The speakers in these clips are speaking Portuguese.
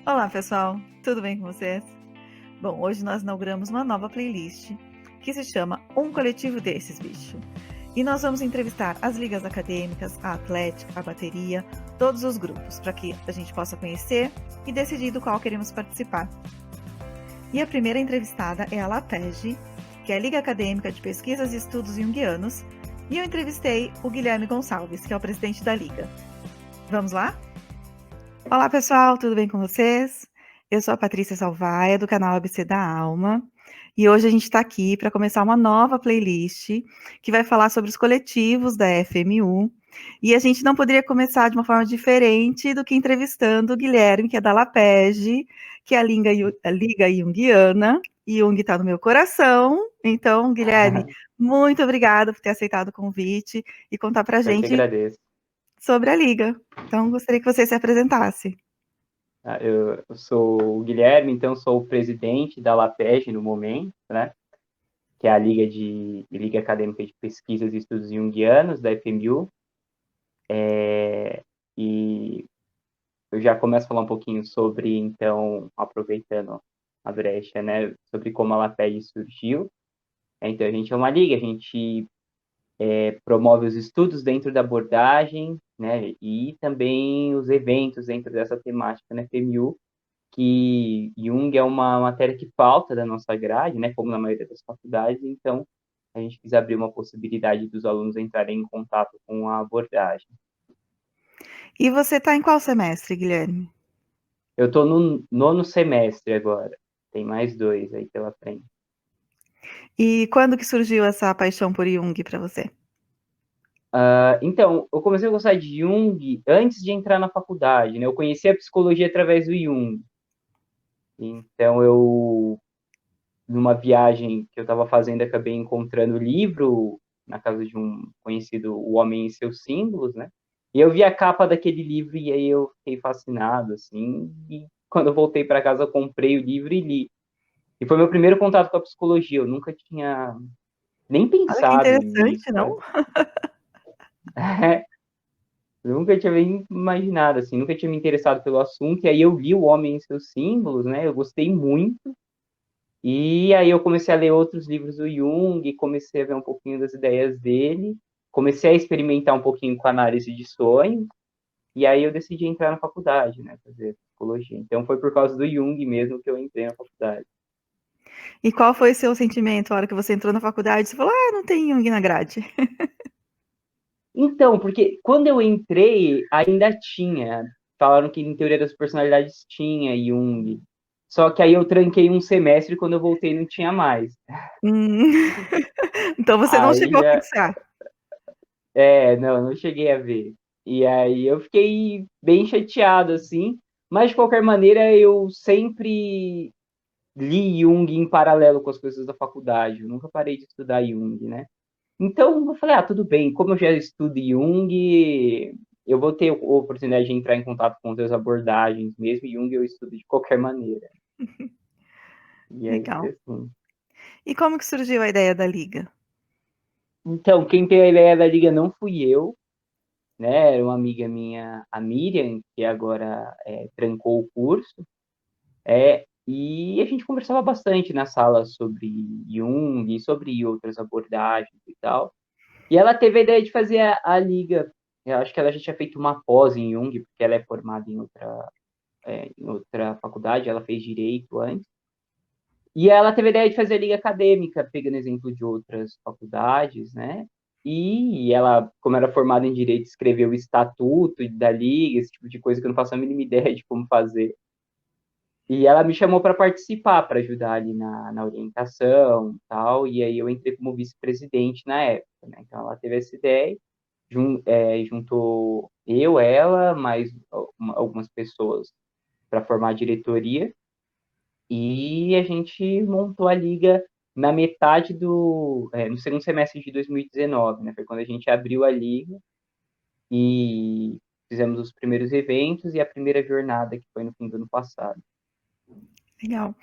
Olá, pessoal, tudo bem com vocês? Bom, hoje nós inauguramos uma nova playlist que se chama Um Coletivo Desses, Bicho. E nós vamos entrevistar as ligas acadêmicas, a atlética, a bateria, todos os grupos, para que a gente possa conhecer e decidir do qual queremos participar. E a primeira entrevistada é a LAPEG, que é a Liga Acadêmica de Pesquisas e Estudos Junguianos, e eu entrevistei o Guilherme Gonçalves, que é o presidente da Liga. Vamos lá? Olá, pessoal, tudo bem com vocês? Eu sou a Patrícia Salvaia, do canal ABC da Alma, e hoje a gente está aqui para começar uma nova playlist que vai falar sobre os coletivos da FMU, e a gente não poderia começar de uma forma diferente do que entrevistando o Guilherme, que é da LAPEG, que é a Liga Junguiana, e Jung está no meu coração. Então, Guilherme, muito obrigada por ter aceitado o convite e contar para a Eu que gente agradeço. sobre a Liga. Então, gostaria que você se apresentasse. Eu sou o Guilherme, então sou o presidente da LAPEG no momento, né? Que é a Liga Acadêmica de Pesquisas e Estudos Junguianos da FMU. E eu já começo a falar um pouquinho sobre, então, aproveitando a brecha, né? Sobre como a LAPEG surgiu. Então, a gente é uma liga, a gente promove os estudos dentro da abordagem, né? E também os eventos dentro dessa temática na FMU, que Jung é uma matéria que falta da nossa grade, né, como na maioria das faculdades, então a gente quis abrir uma possibilidade dos alunos entrarem em contato com a abordagem. E você está em qual semestre, Guilherme? Eu estou no 9º semestre agora, tem mais 2 aí pela frente. E quando que surgiu essa paixão por Jung para você? Então, eu comecei a gostar de Jung antes de entrar na faculdade, né? Eu conheci a psicologia através do Jung. Então, numa viagem que eu estava fazendo, acabei encontrando o livro na casa de um conhecido, O Homem e Seus Símbolos, né? E eu vi a capa daquele livro e aí eu fiquei fascinado, assim. E quando eu voltei para casa, eu comprei o livro e li. E foi meu primeiro contato com a psicologia. Eu nunca tinha nem Olha que pensado nisso, interessante, sabe? não? Eu nunca tinha nem imaginado, assim, nunca tinha me interessado pelo assunto. E aí eu li O Homem e Seus Símbolos, né? Eu gostei muito. E aí eu comecei a ler outros livros do Jung, comecei a ver um pouquinho das ideias dele, comecei a experimentar um pouquinho com a análise de sonhos, e aí eu decidi entrar na faculdade, né, fazer psicologia. Então foi por causa do Jung mesmo que eu entrei na faculdade. E qual foi o seu sentimento na hora que você entrou na faculdade? Você falou, não tem Jung na grade. Então, porque quando eu entrei, ainda tinha, falaram que em teoria das personalidades tinha Jung, só que aí eu tranquei um semestre e quando eu voltei não tinha mais. Hum. Então você não Aí chegou a já, cursar. não cheguei a ver. E aí eu fiquei bem chateado, assim, mas de qualquer maneira eu sempre li Jung em paralelo com as coisas da faculdade, eu nunca parei de estudar Jung, né? Então eu falei, tudo bem, como eu já estudo Jung, eu vou ter a oportunidade de entrar em contato com outras abordagens, mesmo Jung eu estudo de qualquer maneira. E aí foi Legal. assim. E como que surgiu a ideia da Liga? Então, quem teve a ideia da liga não fui eu, né? Era uma amiga minha, a Miriam, que agora trancou o curso. E a gente conversava bastante na sala sobre Jung e sobre outras abordagens e tal. E ela teve a ideia de fazer a liga. Eu acho que ela já tinha feito uma pós em Jung, porque ela é formada em outra faculdade, ela fez direito antes. E ela teve a ideia de fazer a liga acadêmica, pegando exemplo de outras faculdades, né? E ela, como era formada em direito, escreveu o estatuto da liga, esse tipo de coisa que eu não faço a mínima ideia de como fazer. E ela me chamou para participar, para ajudar ali na orientação e tal, e aí eu entrei como vice-presidente na época, né? Então ela teve essa ideia, juntou eu, ela, mais algumas pessoas para formar a diretoria, e a gente montou a liga na metade no segundo semestre de 2019, né? Foi quando a gente abriu a liga e fizemos os primeiros eventos e a primeira jornada, que foi no fim do ano passado. Legal.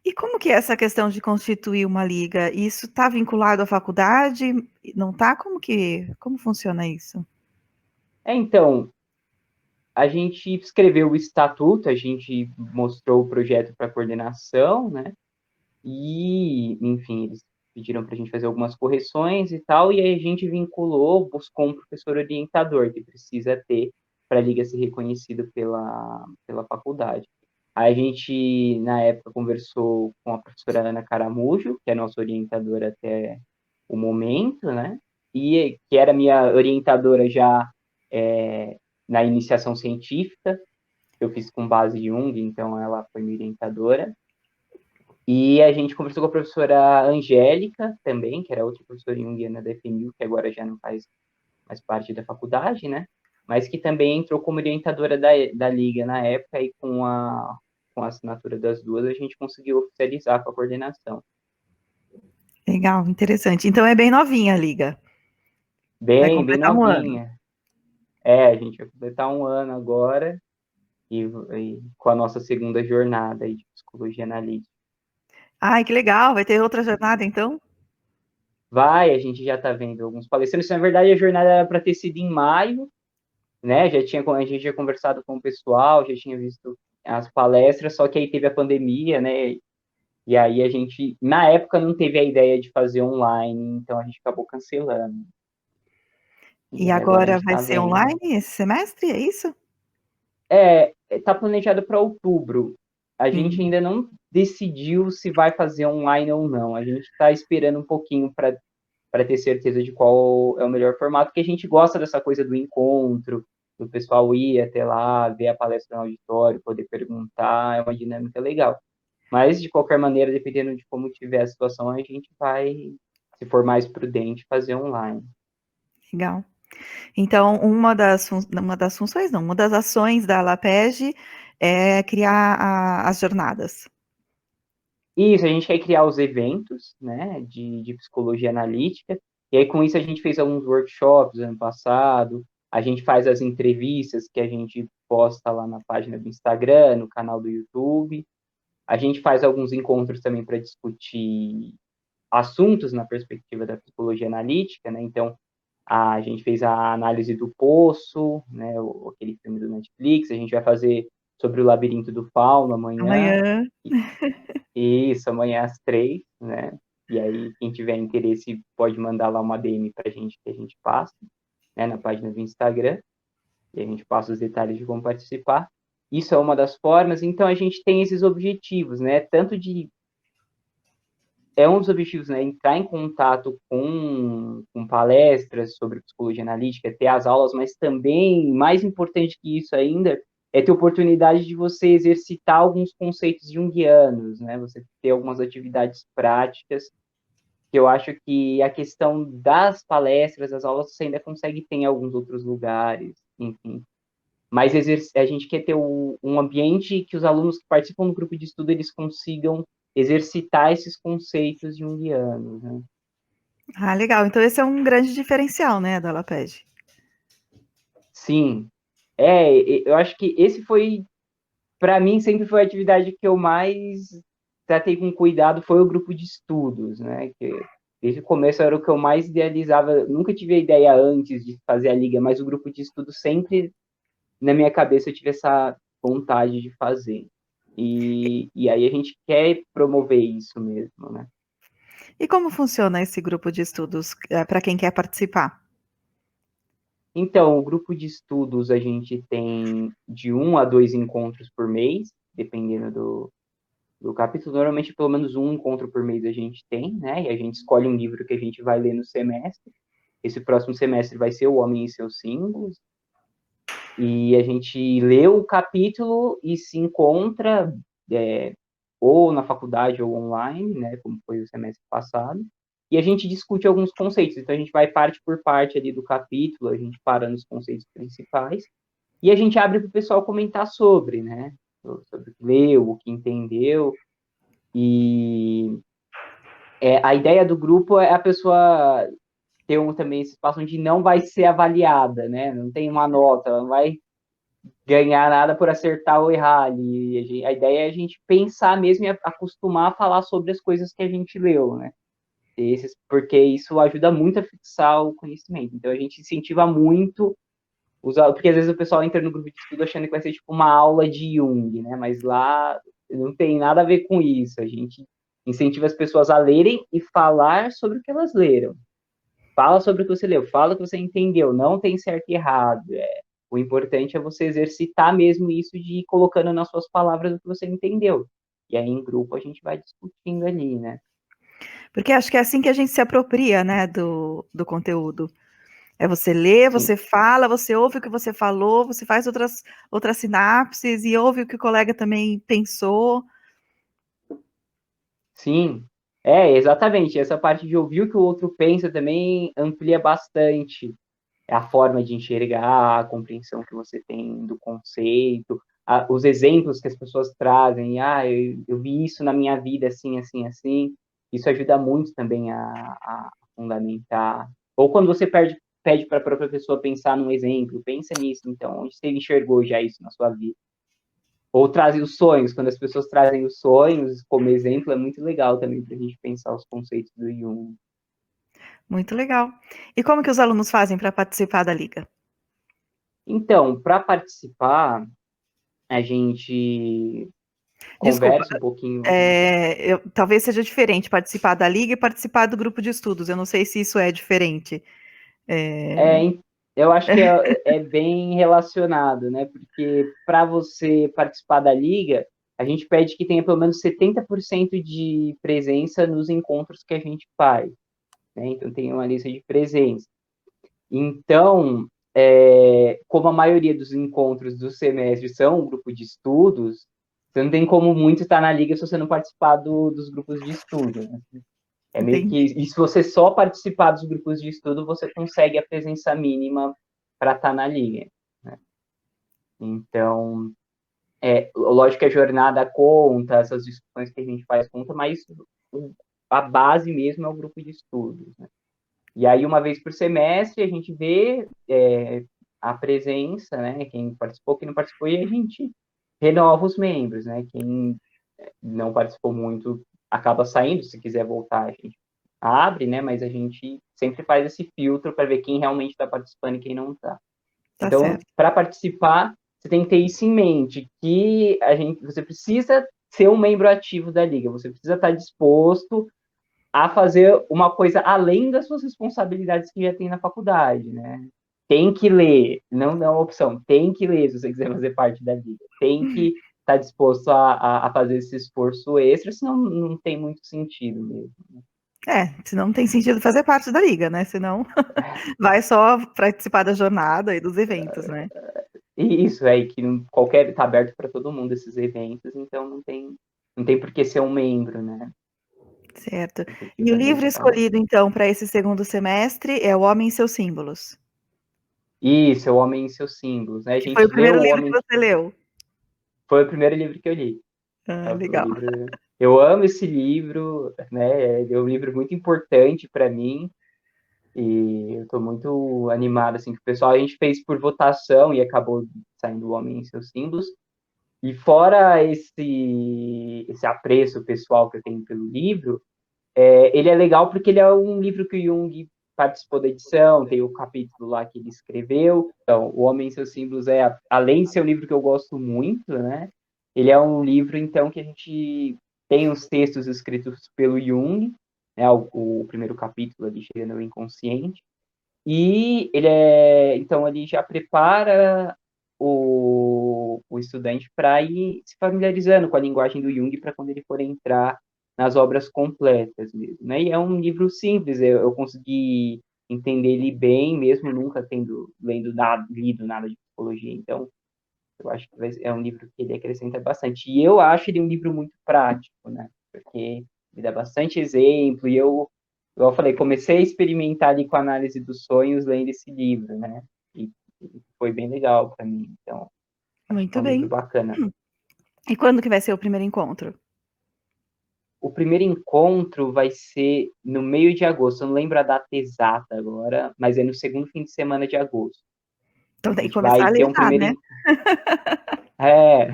E como que é essa questão de constituir uma liga? Isso está vinculado à faculdade? Não está? Como funciona isso? Então, a gente escreveu o estatuto, a gente mostrou o projeto para a coordenação, né? E, enfim, eles pediram para a gente fazer algumas correções e tal, e aí a gente vinculou, buscou um professor orientador que precisa ter para a liga ser reconhecida pela faculdade. Aí a gente, na época, conversou com a professora Ana Caramujo, que é nossa orientadora até o momento, né? E que era minha orientadora já na iniciação científica, eu fiz com base em Jung, então ela foi minha orientadora. E a gente conversou com a professora Angélica também, que era outra professora junguiana da FMU, que agora já não faz mais parte da faculdade, né? Mas que também entrou como orientadora da Liga na época, e com a assinatura das duas a gente conseguiu oficializar com a coordenação. Legal, interessante. Então é bem novinha a liga. Vai Bem completar um ano. novinha. A gente vai completar um ano agora, e com a nossa segunda jornada aí de psicologia analítica. Ai, que legal. Vai ter outra jornada, então? A gente já está vendo alguns palestrantes. Na verdade, a jornada era para ter sido em maio, né? A gente já conversado com o pessoal, já tinha visto as palestras, só que aí teve a pandemia, né? E aí a gente, na época, não teve a ideia de fazer online, então a gente acabou cancelando. E E aí agora a agora gente vai está ser vendo. online esse semestre, é isso? Está planejado para outubro. A gente Hum. ainda não decidiu se vai fazer online ou não. A gente está esperando um pouquinho para ter certeza de qual é o melhor formato, porque a gente gosta dessa coisa do encontro, do pessoal ir até lá, ver a palestra no auditório, poder perguntar, é uma dinâmica legal. Mas, de qualquer maneira, dependendo de como tiver a situação, a gente vai, se for mais prudente, fazer online. Legal. Então, uma das funções, não, uma das ações da LAPEG é criar as jornadas. Isso, a gente quer criar os eventos, né, de psicologia analítica, e aí com isso a gente fez alguns workshops ano passado, a gente faz as entrevistas que a gente posta lá na página do Instagram, no canal do YouTube, a gente faz alguns encontros também para discutir assuntos na perspectiva da psicologia analítica, né, então a gente fez a análise do Poço, né, aquele filme do Netflix, a gente vai fazer sobre o Labirinto do Fauno amanhã, Amanhã. isso, amanhã às 3, né? E aí, quem tiver interesse pode mandar lá uma DM para a gente, que a gente passa, né, na página do Instagram, e a gente passa os detalhes de como participar. Isso é uma das formas, então a gente tem esses objetivos, né? Tanto de. É um dos objetivos, né? Entrar em contato com palestras sobre psicologia analítica, ter as aulas, mas também, mais importante que isso ainda, é ter oportunidade de você exercitar alguns conceitos junguianos, né? Você ter algumas atividades práticas, que eu acho que a questão das palestras, das aulas, você ainda consegue ter em alguns outros lugares, enfim. Mas a gente quer ter um ambiente que os alunos que participam do grupo de estudo, eles consigam exercitar esses conceitos junguianos, né? Ah, legal. Então esse é um grande diferencial, né, da LAPEG. Sim. Eu acho que esse foi, para mim, sempre foi a atividade que eu mais tratei com cuidado, foi o grupo de estudos, né? Que desde o começo era o que eu mais idealizava. Nunca tive a ideia antes de fazer a liga, mas o grupo de estudos sempre na minha cabeça eu tive essa vontade de fazer. E aí a gente quer promover isso mesmo, né? E como funciona esse grupo de estudos para quem quer participar? Então, o grupo de estudos a gente tem de 1 a 2 encontros por mês, dependendo do capítulo. Normalmente, pelo menos um encontro por mês a gente tem, né? E a gente escolhe um livro que a gente vai ler no semestre. Esse próximo semestre vai ser O Homem e seus Símbolos. E a gente lê o capítulo e se encontra ou na faculdade ou online, né? Como foi o semestre passado. E a gente discute alguns conceitos. Então, a gente vai parte por parte ali do capítulo, a gente para nos conceitos principais. E a gente abre para o pessoal comentar sobre, né? Sobre o que leu, o que entendeu. E a ideia do grupo é a pessoa ter também esse espaço onde não vai ser avaliada, né? Não tem uma nota, não vai ganhar nada por acertar ou errar ali. A ideia é a gente pensar mesmo e acostumar a falar sobre as coisas que a gente leu, né? Porque isso ajuda muito a fixar o conhecimento. Então, a gente incentiva muito porque às vezes o pessoal entra no grupo de estudo achando que vai ser tipo uma aula de Jung, né? Mas lá não tem nada a ver com isso. A gente incentiva as pessoas a lerem e falar sobre o que elas leram. Fala sobre o que você leu, fala o que você entendeu, não tem certo e errado. O importante é você exercitar mesmo isso de ir colocando nas suas palavras o que você entendeu. E aí, em grupo, a gente vai discutindo ali, né? Porque acho que é assim que a gente se apropria, né, do conteúdo. É você lê, Sim, você fala, você ouve o que você falou, você faz outras sinapses e ouve o que o colega também pensou. sim. Exatamente. Essa parte de ouvir o que o outro pensa também amplia bastante a forma de enxergar, a compreensão que você tem do conceito, os exemplos que as pessoas trazem. Eu vi isso na minha vida assim, assim, assim. Isso ajuda muito também a fundamentar. Ou quando você pede para a própria pessoa pensar num exemplo, pensa nisso, então, onde você enxergou já isso na sua vida? Ou trazem os sonhos, quando as pessoas trazem os sonhos como exemplo, é muito legal também para a gente pensar os conceitos do Jung. Muito legal. E como que os alunos fazem para participar da liga? Então, para participar, a gente Desculpa, conversa um pouquinho. talvez seja diferente participar da liga e participar do grupo de estudos. Eu não sei se isso é diferente. É, Eu acho que é bem relacionado, né? Porque para você participar da liga, a gente pede que tenha pelo menos 70% de presença nos encontros que a gente faz, né? Então tem uma lista de presença. Então, como a maioria dos encontros do semestre são um grupo de estudos, você não tem como muito estar na liga se você não participar dos grupos de estudo, né? É meio que. entendi. E se você só participar dos grupos de estudo, você consegue a presença mínima para estar na liga, né? Então, lógico que a jornada conta, essas discussões que a gente faz conta, mas a base mesmo é o grupo de estudos, né? E aí, uma vez por semestre, a gente vê a presença, né? Quem participou, quem não participou, e a gente renova os membros, né? Quem não participou muito acaba saindo, se quiser voltar, a gente abre, né? Mas a gente sempre faz esse filtro para ver quem realmente está participando e quem não está. Tá Então, certo. para participar, você tem que ter isso em mente, que você precisa ser um membro ativo da liga, você precisa estar disposto a fazer uma coisa além das suas responsabilidades que já tem na faculdade, né? Tem que ler, não é uma opção, tem que ler se você quiser fazer parte da liga, tem que estar disposto a fazer esse esforço extra, senão não tem muito sentido mesmo. Senão não tem sentido fazer parte da liga, né? Senão vai só participar da jornada e dos eventos, né? E isso é que qualquer está aberto para todo mundo esses eventos, então não tem por que ser um membro, né? Certo. Tem por que E o fazer livro isso falando. escolhido, então, para esse segundo semestre é O Homem e seus Símbolos, Isso, é o Homem e seus Símbolos, né? A que foi o gente primeiro leu o livro que Homem, você leu. foi o primeiro livro que eu li. Ah, O legal. livro, eu amo esse livro, né? É um livro muito importante para mim e eu estou muito animado assim. Que o pessoal a gente fez por votação e acabou saindo O Homem e seus Símbolos. E fora esse apreço pessoal que eu tenho pelo livro, ele é legal porque ele é um livro que o Jung participou da edição, tem o capítulo lá que ele escreveu. Então, O Homem e seus Símbolos além de ser um livro que eu gosto muito, né? Ele é um livro, então, que a gente tem os textos escritos pelo Jung, né? O primeiro capítulo ali, Chegando ao Inconsciente. E então, ele já prepara o estudante para ir se familiarizando com a linguagem do Jung para quando ele for entrar nas obras completas mesmo, né? E é um livro simples, eu consegui entender ele bem, mesmo nunca tendo lido nada de psicologia, então eu acho que é um livro que ele acrescenta bastante. E eu acho ele um livro muito prático, né? Porque me dá bastante exemplo, e eu falei, comecei a experimentar ali com a análise dos sonhos lendo esse livro, né? E foi bem legal para mim, então acho que é Muito um livro bem. bacana. E quando que vai ser o primeiro encontro? O primeiro encontro vai ser no meio de agosto. Eu não lembro a data exata agora, mas é no segundo fim de semana de agosto. Então A tem que gente começar vai a ter ler um já, primeiro. né? É,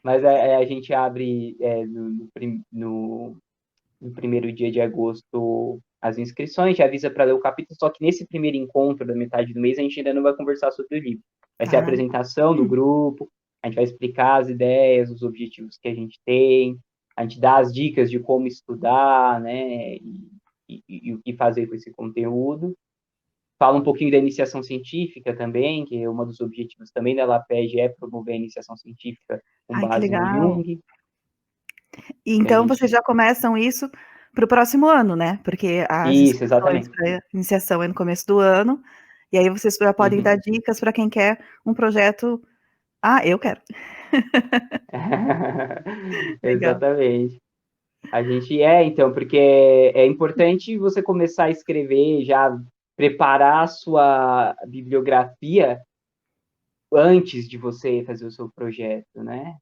mas a gente abre no primeiro dia de agosto as inscrições, já avisa para ler o capítulo, só que nesse primeiro encontro da metade do mês a gente ainda não vai conversar sobre o livro. Vai ser a Ah, apresentação do grupo, a gente vai explicar as ideias, os objetivos que a gente tem, a gente dá as dicas de como estudar, né, e o que fazer com esse conteúdo. Fala um pouquinho da iniciação científica também, que é um dos objetivos também da LAPEG é promover a iniciação científica com ai, que base no legal. Jung. E Que a então vocês gente... já começam isso para o próximo ano, né? Porque as Isso, inscrições exatamente. para iniciação é no começo do ano, e aí vocês já podem Uhum. dar dicas para quem quer um projeto. Ah, eu quero. Legal. Exatamente. A gente então, porque é importante você começar a escrever, já preparar a sua bibliografia antes de você fazer o seu projeto, né?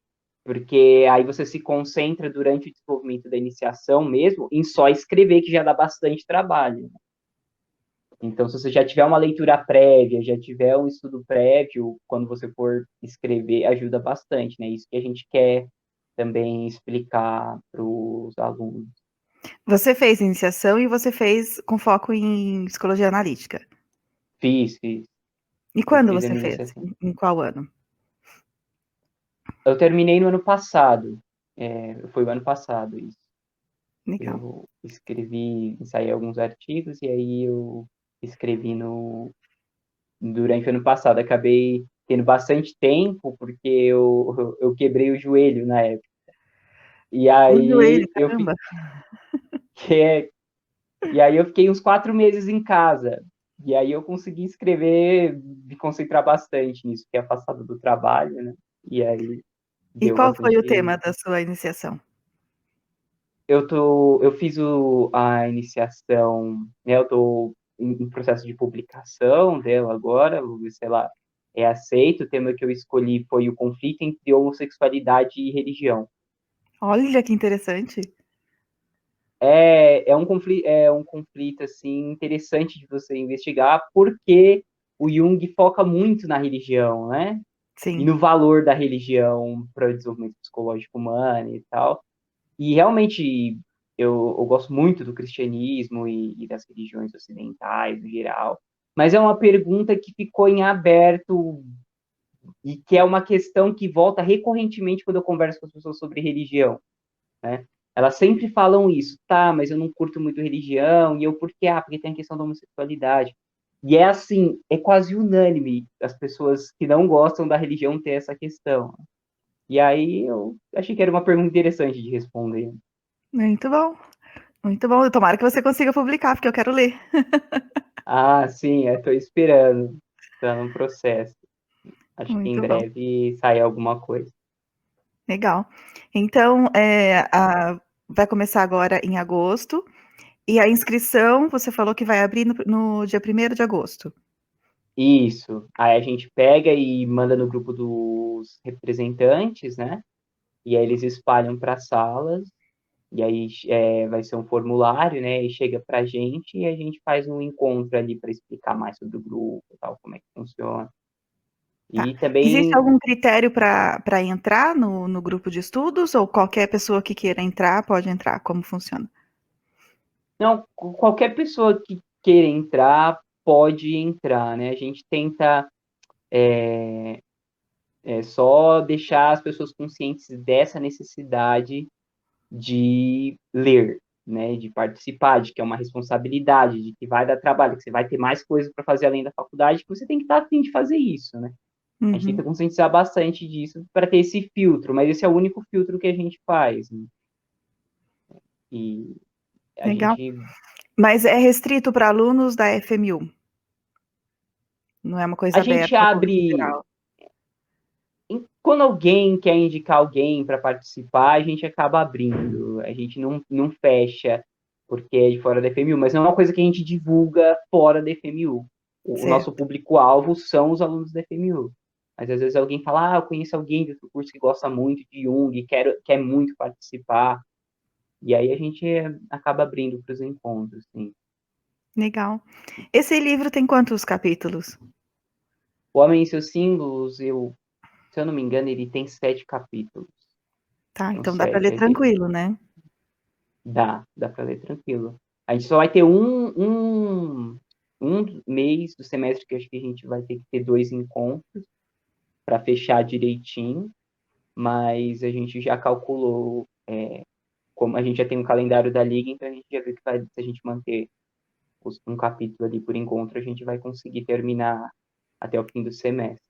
Porque aí você se concentra durante o desenvolvimento da iniciação mesmo em só escrever, que já dá bastante trabalho. Então, se você já tiver uma leitura prévia, já tiver um estudo prévio, quando você for escrever, ajuda bastante, né? Isso que a gente quer também explicar para os alunos. Você fez iniciação e você fez com foco em psicologia analítica. Fiz. E Eu quando fiz a você minha fez? iniciação. Em qual ano? Eu terminei no ano passado. Foi o ano passado isso. Legal. Eu escrevi, ensaiei alguns artigos e aí eu escrevi durante o ano passado. Acabei tendo bastante tempo porque eu quebrei o joelho na época. E O joelho, aí caramba. e aí eu fiquei uns 4 meses em casa. E aí eu consegui escrever, me concentrar bastante nisso, fiquei afastado do trabalho, né? E aí E deu qual foi o bastante. tema da sua iniciação? Eu fiz a iniciação, né? Eu tô em processo de publicação dela agora, vou ver se ela é aceita. O tema que eu escolhi foi o conflito entre homossexualidade e religião. Olha que interessante. É um conflito assim interessante de você investigar, porque o Jung foca muito na religião, né? E Sim. no valor da religião para o desenvolvimento psicológico humano e tal. E realmente eu gosto muito do cristianismo e das religiões ocidentais no geral, mas é uma pergunta que ficou em aberto e que é uma questão que volta recorrentemente quando eu converso com as pessoas sobre religião, né? Elas sempre falam isso, tá, mas eu não curto muito religião, e eu por quê? Porque tem a questão da homossexualidade. E é assim, é quase unânime as pessoas que não gostam da religião ter essa questão. E aí eu achei que era uma pergunta interessante de responder. Muito bom. Muito bom. Tomara que você consiga publicar, porque eu quero ler. Ah, sim, eu estou esperando. Está no processo. Acho que em Muito bom. breve sai alguma coisa. Legal. Então, vai começar agora em agosto. E a inscrição, você falou que vai abrir no dia 1º de agosto. Isso. Aí a gente pega e manda no grupo dos representantes, né? E aí eles espalham para salas. E aí vai ser um formulário, né? E chega para a gente e a gente faz um encontro ali para explicar mais sobre o grupo, tal, como é que funciona. Tá. E Existe também, algum critério para entrar no grupo de estudos ou qualquer pessoa que queira entrar pode entrar? Como funciona? não, qualquer pessoa que queira entrar pode entrar, né? A gente tenta só deixar as pessoas conscientes dessa necessidade de ler, né? De participar, de que é uma responsabilidade, de que vai dar trabalho, que você vai ter mais coisas para fazer além da faculdade, que você tem que estar a fim de fazer isso, né? A gente tenta Uhum. conscientizar bastante disso para ter esse filtro, mas esse é o único filtro que a gente faz, né? E a Legal. gente Mas é restrito para alunos da FMU? Não é uma a coisa gente aberta ao público abre geral? quando alguém quer indicar alguém para participar, a gente acaba abrindo. A gente não fecha porque é de fora da FMU, mas não é uma coisa que a gente divulga fora da FMU. O nosso Certo. público-alvo são os alunos da FMU. Mas às vezes alguém fala, eu conheço alguém do curso que gosta muito de Jung, quer muito participar. E aí a gente acaba abrindo para os encontros, sim. Legal. Esse livro tem quantos capítulos? O Homem e seus Símbolos, se eu não me engano, ele tem 7 capítulos. Tá, São então dá para 7. ler tranquilo, né? Dá para ler tranquilo. A gente só vai ter um mês do semestre que eu acho que a gente vai ter que ter 2 encontros para fechar direitinho, mas a gente já calculou, como a gente já tem um calendário da liga, então a gente já viu que se a gente manter um capítulo ali por encontro, a gente vai conseguir terminar até o fim do semestre.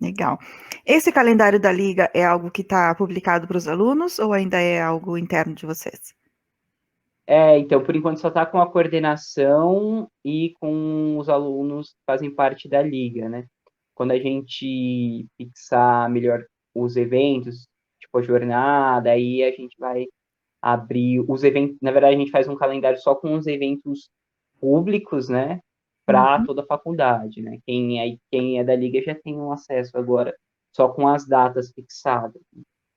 Legal. Esse calendário da Liga é algo que está publicado para os alunos ou ainda é algo interno de vocês? Então, por enquanto só está com a coordenação e com os alunos que fazem parte da liga, né? Quando a gente fixar melhor os eventos, tipo a jornada, aí a gente vai abrir os eventos. Na verdade, a gente faz um calendário só com os eventos públicos, né? Para Uhum. toda a faculdade, né? Quem é da liga já tem um acesso agora só com as datas fixadas.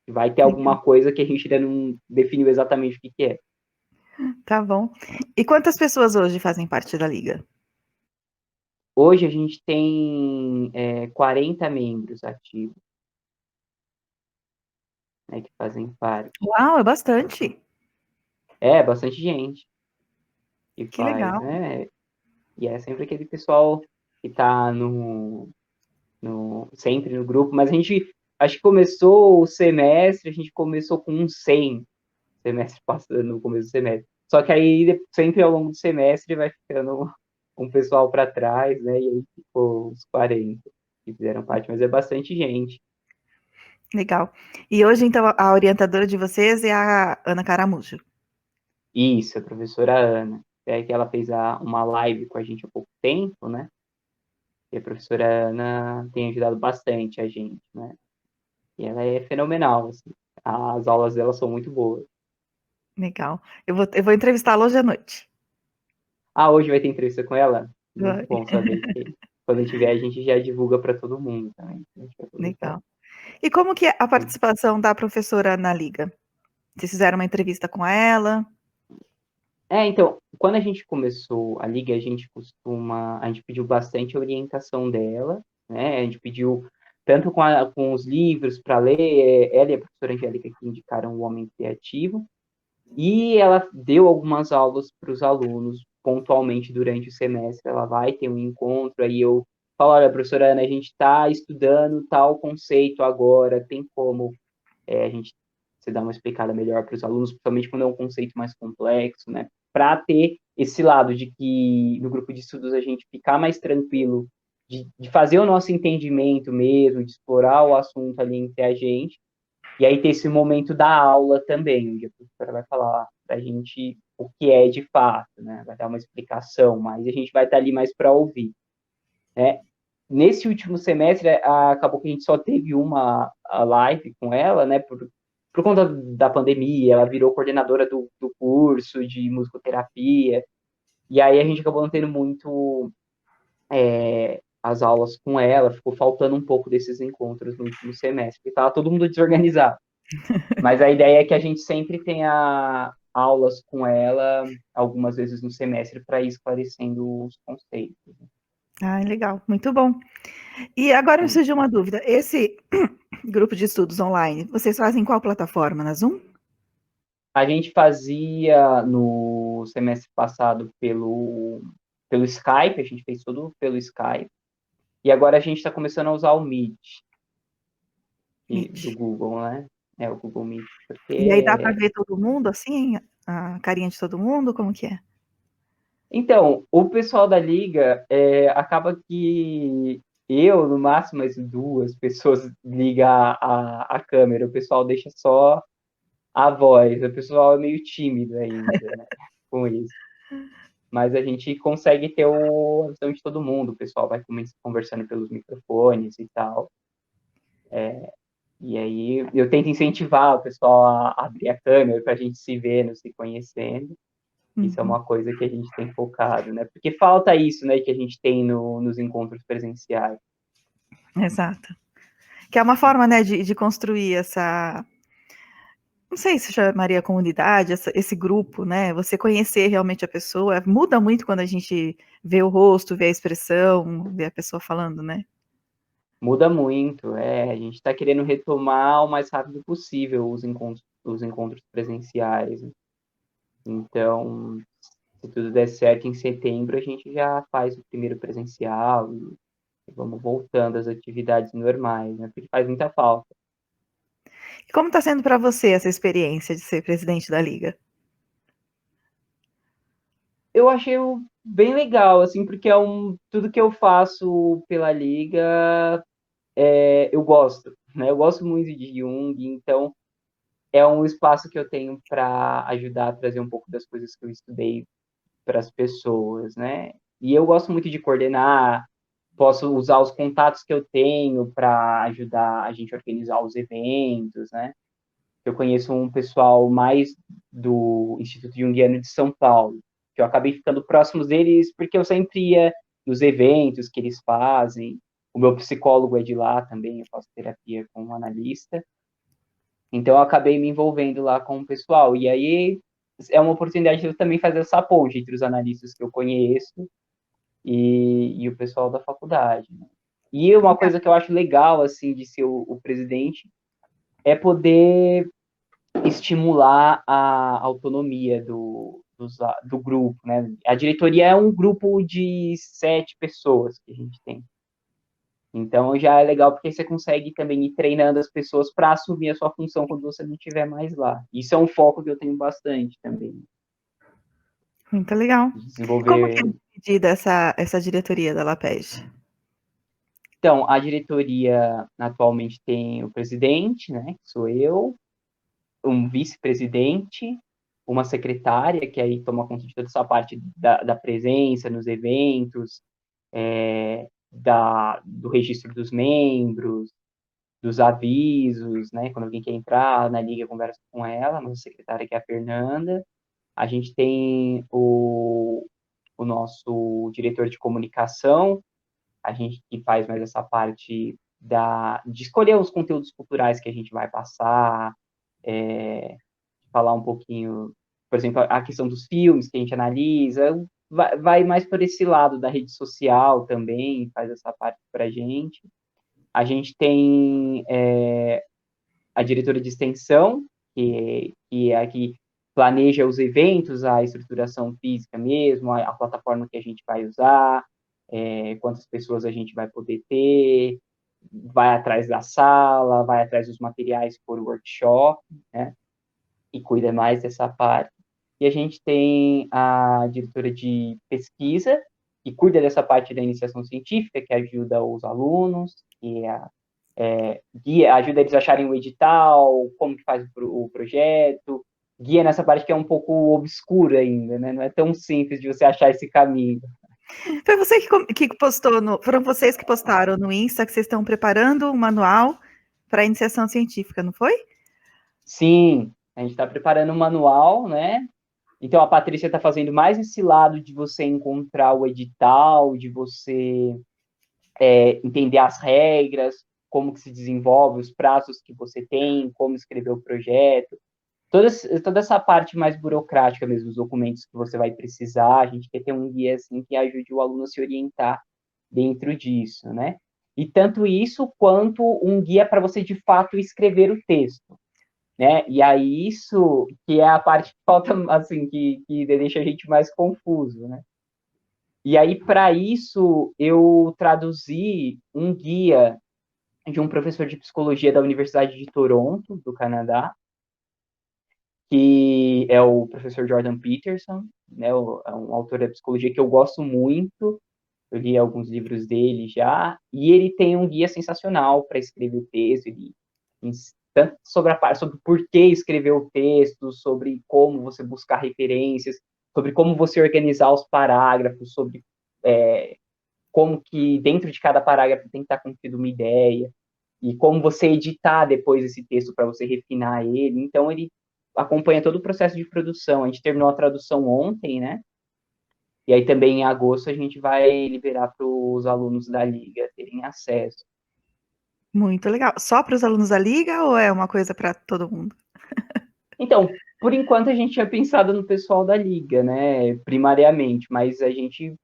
Vai ter Legal. alguma coisa que a gente ainda não definiu exatamente o que é. Tá bom. E quantas pessoas hoje fazem parte da Liga? Hoje a gente tem 40 membros ativos, né, que fazem parte. Uau, é bastante. Bastante gente que Que faz, legal. né? E é sempre aquele pessoal que está sempre no grupo, mas a gente, acho que começou o semestre, a gente começou com uns 100 semestre passado, no começo do semestre. Só que aí, sempre ao longo do semestre, vai ficando um pessoal para trás, né? E aí ficou os 40 que fizeram parte, mas é bastante gente. Legal. E hoje, então, a orientadora de vocês é a Ana Caramujo. Isso, a professora Ana. É que ela fez uma live com a gente há pouco tempo, né? E a professora Ana tem ajudado bastante a gente, né? E ela é fenomenal, assim. As aulas dela são muito boas. Legal. Eu vou entrevistá-la hoje à noite. Hoje vai ter entrevista com ela? Muito Vai. bom saber que quando tiver a gente já divulga para todo mundo também. A gente vai aproveitar. Legal. E como que é a participação da professora na Liga? Vocês fizeram uma entrevista com ela? Então, quando a gente começou a liga, a gente pediu bastante orientação dela, né? A gente pediu tanto com os livros para ler, ela e a professora Angélica que indicaram o Homem Criativo, e ela deu algumas aulas para os alunos pontualmente durante o semestre. Ela vai ter um encontro, aí eu falo, olha, professora Ana, a gente está estudando tal conceito agora, tem como a gente se dar uma explicada melhor para os alunos, principalmente quando é um conceito mais complexo, né? Para ter esse lado de que no grupo de estudos a gente ficar mais tranquilo, de fazer o nosso entendimento mesmo, de explorar o assunto ali entre a gente, e aí ter esse momento da aula também, onde a professora vai falar para a gente o que é de fato, né? Vai dar uma explicação, mas a gente vai estar ali mais para ouvir, né? Nesse último semestre, acabou que a gente só teve uma live com ela, né? Por conta da pandemia, ela virou coordenadora do curso de musicoterapia, e aí a gente acabou não tendo muito as aulas com ela, ficou faltando um pouco desses encontros no último semestre, porque estava todo mundo desorganizado. Mas a ideia é que a gente sempre tenha aulas com ela, algumas vezes no semestre, para ir esclarecendo os conceitos. Ah, legal, muito bom. E agora me surgiu uma dúvida. Esse grupo de estudos online, vocês fazem em qual plataforma? Na Zoom? A gente fazia no semestre passado pelo Skype, a gente fez tudo pelo Skype, e agora a gente está começando a usar o Meet do Meet. Google, né? O Google Meet, E aí dá para porque... ver todo mundo assim? A carinha de todo mundo? Como que é? Então, o pessoal da Liga acaba que eu, no máximo, mais duas pessoas ligam a câmera, o pessoal deixa só a voz, o pessoal é meio tímido ainda, né, com isso. Mas a gente consegue ter a visão de todo mundo, o pessoal vai conversando pelos microfones e tal. E aí eu tento incentivar o pessoal a abrir a câmera para a gente se vendo, se conhecendo. Isso é Uhum, uma coisa que a gente tem focado, né? Porque falta isso, né, que a gente tem nos encontros presenciais. exato. Que é uma forma, né, de construir essa, não sei se chamaria comunidade, esse grupo, né? Você conhecer realmente a pessoa. Muda muito quando a gente vê o rosto, vê a expressão, vê a pessoa falando, né? Muda muito, a gente está querendo retomar o mais rápido possível os encontros presenciais. Então, se tudo der certo, em setembro a gente já faz o primeiro presencial e vamos voltando às atividades normais, né? Porque faz muita falta. E como está sendo para você essa experiência de ser presidente da Liga? Eu achei bem legal, assim, porque tudo que eu faço pela Liga eu gosto, né? Eu gosto muito de Jung, então é um espaço que eu tenho para ajudar a trazer um pouco das coisas que eu estudei para as pessoas, né? E eu gosto muito de coordenar, posso usar os contatos que eu tenho para ajudar a gente a organizar os eventos, né? Eu conheço um pessoal mais do Instituto Jungiano de São Paulo, que eu acabei ficando próximos deles porque eu sempre ia nos eventos que eles fazem. O meu psicólogo é de lá também, eu faço terapia com um analista. Então eu acabei me envolvendo lá com o pessoal. E aí é uma oportunidade de eu também fazer essa ponte entre os analistas que eu conheço e o pessoal da faculdade, né? E uma coisa que eu acho legal, assim, de ser o presidente é poder estimular a autonomia do grupo, né? A diretoria é um grupo de 7 pessoas que a gente tem. Então já é legal porque você consegue também ir treinando as pessoas para assumir a sua função quando você não estiver mais lá. Isso é um foco que eu tenho bastante também. Muito legal. E como que é Desenvolver. dividida essa diretoria da LAPEJ? Então, a diretoria atualmente tem o presidente, né, que sou eu, um vice-presidente, uma secretária, que aí toma conta de toda essa parte da presença nos eventos, do registro dos membros, dos avisos, né? Quando alguém quer entrar na liga, conversa com ela, a nossa secretária, que é a Fernanda. A gente tem o nosso diretor de comunicação, a gente que faz mais essa parte de escolher os conteúdos culturais que a gente vai passar, falar um pouquinho, por exemplo, a questão dos filmes que a gente analisa, vai mais por esse lado da rede social também, faz essa parte para a gente. A gente tem a diretora de extensão, que é a que planeja os eventos, a estruturação física mesmo, a plataforma que a gente vai usar, quantas pessoas a gente vai poder ter, vai atrás da sala, vai atrás dos materiais por workshop, né? E cuida mais dessa parte. E a gente tem a diretora de pesquisa, que cuida dessa parte da iniciação científica, que ajuda os alunos, que guia, ajuda eles a acharem o edital, como que faz o projeto, guia nessa parte que é um pouco obscura ainda, né? Não é tão simples de você achar esse caminho. Foi você que postou foram vocês que postaram no Insta que vocês estão preparando um manual para iniciação científica, não foi? Sim, a gente está preparando um manual, né? Então a Patrícia está fazendo mais esse lado de você encontrar o edital, de você entender as regras, como que se desenvolve, os prazos que você tem, como escrever o projeto. Toda essa parte mais burocrática mesmo, os documentos que você vai precisar, a gente quer ter um guia assim que ajude o aluno a se orientar dentro disso, né? E tanto isso quanto um guia para você de fato escrever o texto, né? E aí isso que é a parte que falta assim que deixa a gente mais confuso, né? E aí para isso eu traduzi um guia de um professor de psicologia da Universidade de Toronto, do Canadá, que é o professor Jordan Peterson, né, é um autor da psicologia que eu gosto muito, eu li alguns livros dele já, e ele tem um guia sensacional para escrever o texto, tanto sobre a parte, sobre por que escrever o texto, sobre como você buscar referências, sobre como você organizar os parágrafos, sobre como que dentro de cada parágrafo tem que estar contida uma ideia, e como você editar depois esse texto para você refinar ele. Então, ele acompanha todo o processo de produção. A gente terminou a tradução ontem, né? E aí também em agosto a gente vai liberar para os alunos da Liga terem acesso. Muito legal. Só para os alunos da Liga ou é uma coisa para todo mundo? Então, por enquanto a gente tinha pensado no pessoal da Liga, né? Primariamente, mas a gente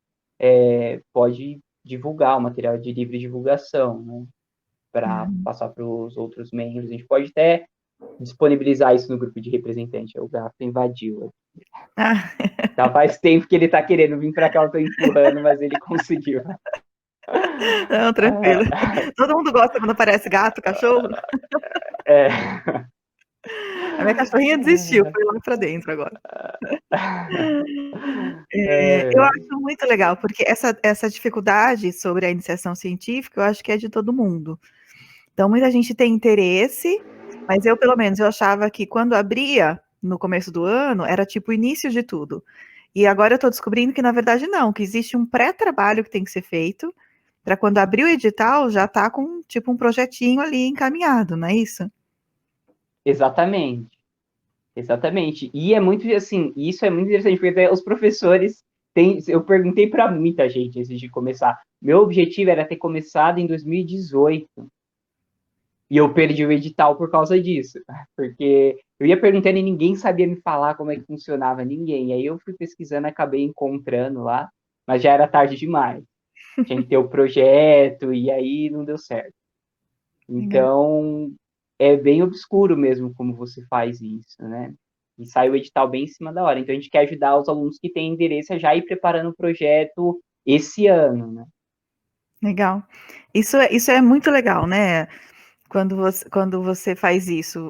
pode divulgar o material de livre divulgação, né? Para passar para os outros membros. A gente pode até disponibilizar isso no grupo de representante. O gato invadiu. Ah, Já faz tempo que ele tá querendo vir pra cá, eu tô empurrando, mas ele conseguiu. não, tranquilo. Todo mundo gosta quando aparece gato, cachorro. É. A minha cachorrinha desistiu, foi lá pra dentro agora. Eu acho muito legal, porque essa dificuldade sobre a iniciação científica, eu acho que é de todo mundo. Então, muita gente tem interesse, mas eu, pelo menos, eu achava que quando abria no começo do ano, era tipo o início de tudo. E agora eu estou descobrindo que, na verdade, não, que existe um pré-trabalho que tem que ser feito, para quando abrir o edital, já tá com tipo um projetinho ali encaminhado, não é isso? Exatamente. Exatamente. E é muito assim, isso é muito interessante, porque até os professores têm. Eu perguntei para muita gente antes de começar. Meu objetivo era ter começado em 2018. E eu perdi o edital por causa disso. Porque eu ia perguntando e ninguém sabia me falar como é que funcionava, ninguém. E aí eu fui pesquisando, acabei encontrando lá, mas já era tarde demais. Tinha que ter o projeto, e aí não deu certo. Legal. Então, é bem obscuro mesmo como você faz isso, né? E sai o edital bem em cima da hora. Então, a gente quer ajudar os alunos que têm interesse a já ir preparando o projeto esse ano, né? Legal. Isso é muito legal, né? Quando você faz isso,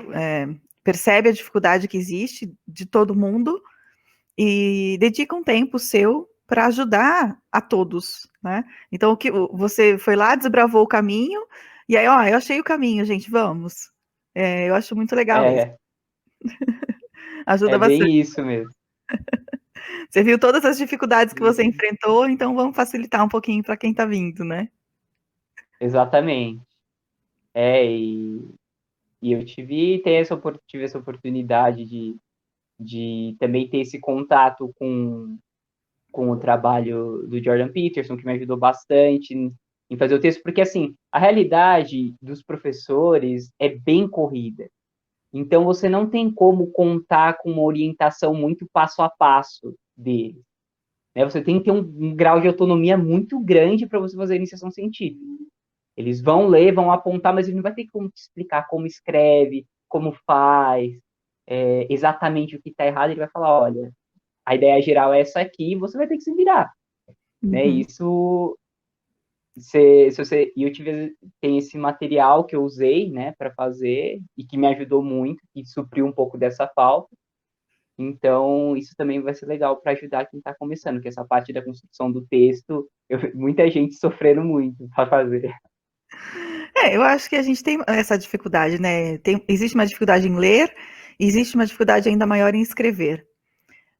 percebe a dificuldade que existe de todo mundo e dedica um tempo seu para ajudar a todos, né? Então, você foi lá, desbravou o caminho, e aí, ó, eu achei o caminho, gente, vamos. Eu acho muito legal isso. É, Ajuda é bem bastante. isso mesmo. Você viu todas as dificuldades que você enfrentou, então vamos facilitar um pouquinho para quem está vindo, né? Exatamente. É, e eu tive essa oportunidade de também ter esse contato com o trabalho do Jordan Peterson, que me ajudou bastante em fazer o texto, porque assim, a realidade dos professores é bem corrida. Então você não tem como contar com uma orientação muito passo a passo deles. Né? Você tem que ter um grau de autonomia muito grande para você fazer a iniciação científica. Eles vão ler, vão apontar, mas ele não vai ter como te explicar como escreve, como faz, exatamente o que está errado. Ele vai falar, olha, a ideia geral é essa aqui, você vai ter que se virar. Né? Uhum. Isso, se você, e eu tem esse material que eu usei, né, para fazer e que me ajudou muito, que supriu um pouco dessa falta. Então, isso também vai ser legal para ajudar quem está começando, que essa parte da construção do texto, muita gente sofrendo muito para fazer. Eu acho que a gente tem essa dificuldade, né? Existe uma dificuldade em ler, existe uma dificuldade ainda maior em escrever.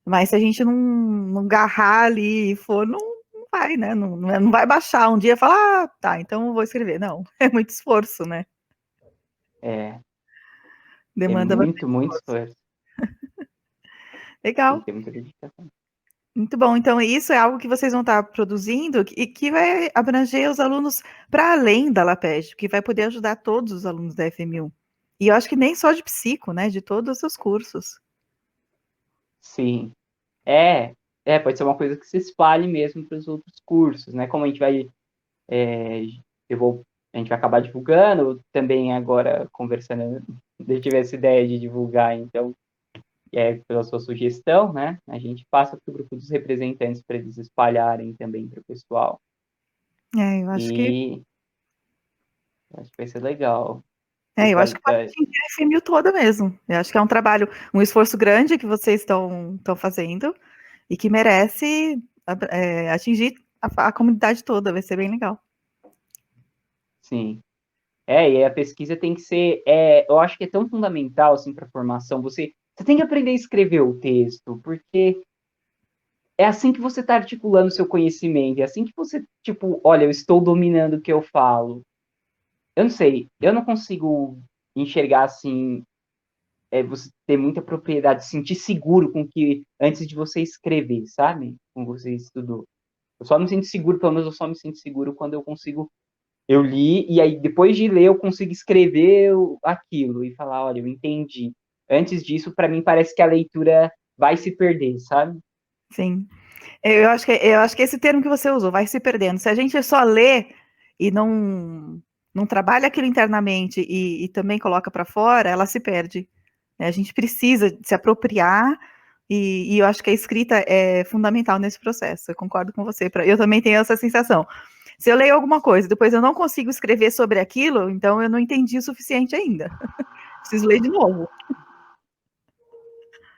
Mas se a gente não agarrar ali e for, não vai, né? Não vai baixar um dia e falar, ah, tá, então eu vou escrever. Não, é muito esforço, né? É, é Demanda bastante muito, muito esforço. esforço. Tem Legal, que ter muita dedicação. muito bom. Então, isso é algo que vocês vão estar produzindo e que vai abranger os alunos para além da LAPEG, que vai poder ajudar todos os alunos da FMU. E eu acho que nem só de psico, né? De todos os cursos. Sim. Pode ser uma coisa que se espalhe mesmo para os outros cursos, né? Como a gente vai, é, eu vou, a gente vai acabar divulgando, também agora conversando, eu tive essa ideia de divulgar, então, pela sua sugestão, né? A gente passa para o grupo dos representantes para eles espalharem também para o pessoal. Eu acho que E acho que vai ser legal. eu acho que pode atingir a FMU toda mesmo. Eu acho que é um trabalho, um esforço grande que vocês estão fazendo e que merece atingir a comunidade toda, vai ser bem legal. Sim. E a pesquisa tem que ser, eu acho que é tão fundamental assim para a formação. Você tem que aprender a escrever o texto, porque é assim que você está articulando seu conhecimento, é assim que você, tipo, olha, eu estou dominando o que eu falo. Eu não sei, eu não consigo enxergar assim, você ter muita propriedade, sentir seguro com que antes de você escrever, sabe? Com você estudou. Eu só me sinto seguro, pelo menos eu só me sinto seguro quando eu consigo. Eu li, e aí depois de ler eu consigo escrever aquilo e falar, olha, eu entendi. Antes disso, para mim, parece que a leitura vai se perder, sabe? Sim. Eu acho que esse termo que você usou vai se perdendo. Se a gente só lê e não trabalha aquilo internamente e também coloca para fora, ela se perde. A gente precisa se apropriar e eu acho que a escrita é fundamental nesse processo. Eu concordo com você. Eu também tenho essa sensação. Se eu leio alguma coisa, depois eu não consigo escrever sobre aquilo, então eu não entendi o suficiente ainda. Preciso ler de novo.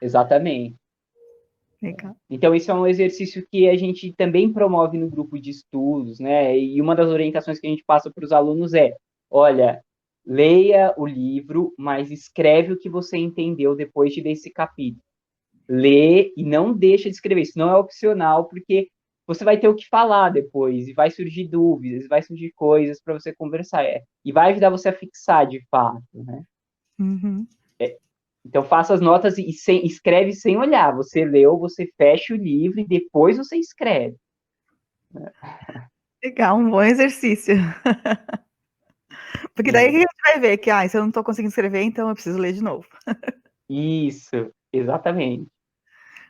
Exatamente. Legal. Então, isso é um exercício que a gente também promove no grupo de estudos, né? E uma das orientações que a gente passa para os alunos é: olha, leia o livro, mas escreve o que você entendeu depois de ler esse capítulo. Lê e não deixa de escrever. Isso não é opcional, porque você vai ter o que falar depois, e vai surgir dúvidas, vai surgir coisas para você conversar. E vai ajudar você a fixar de fato, né? Uhum. Então, faça as notas e escreve sem olhar. Você leu, você fecha o livro e depois você escreve. Legal, um bom exercício. Porque daí a gente vai ver que, se eu não estou conseguindo escrever, então eu preciso ler de novo. Isso, exatamente.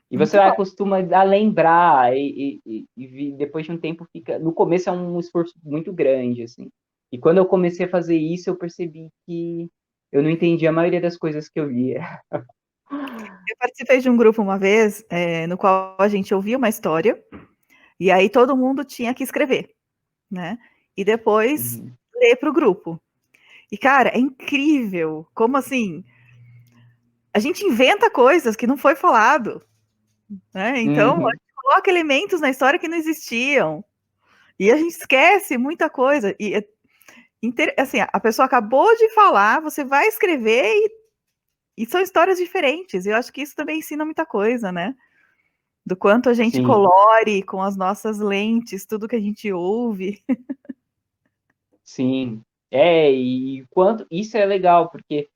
E você Muito vai bom. acostuma a lembrar e depois de um tempo fica... No começo é um esforço muito grande, assim. E quando eu comecei a fazer isso, eu percebi que eu não entendi a maioria das coisas que eu lia. Eu participei de um grupo uma vez, no qual a gente ouvia uma história, e aí todo mundo tinha que escrever, né? E depois Uhum. ler para o grupo. E, cara, é incrível como, assim, a gente inventa coisas que não foi falado, né? Então, a Uhum. gente coloca elementos na história que não existiam. E a gente esquece muita coisa. E, assim, a pessoa acabou de falar, você vai escrever e são histórias diferentes. Eu acho que isso também ensina muita coisa, né? Do quanto a gente Sim, colore com as nossas lentes, tudo que a gente ouve. sim. E quanto isso é legal, porque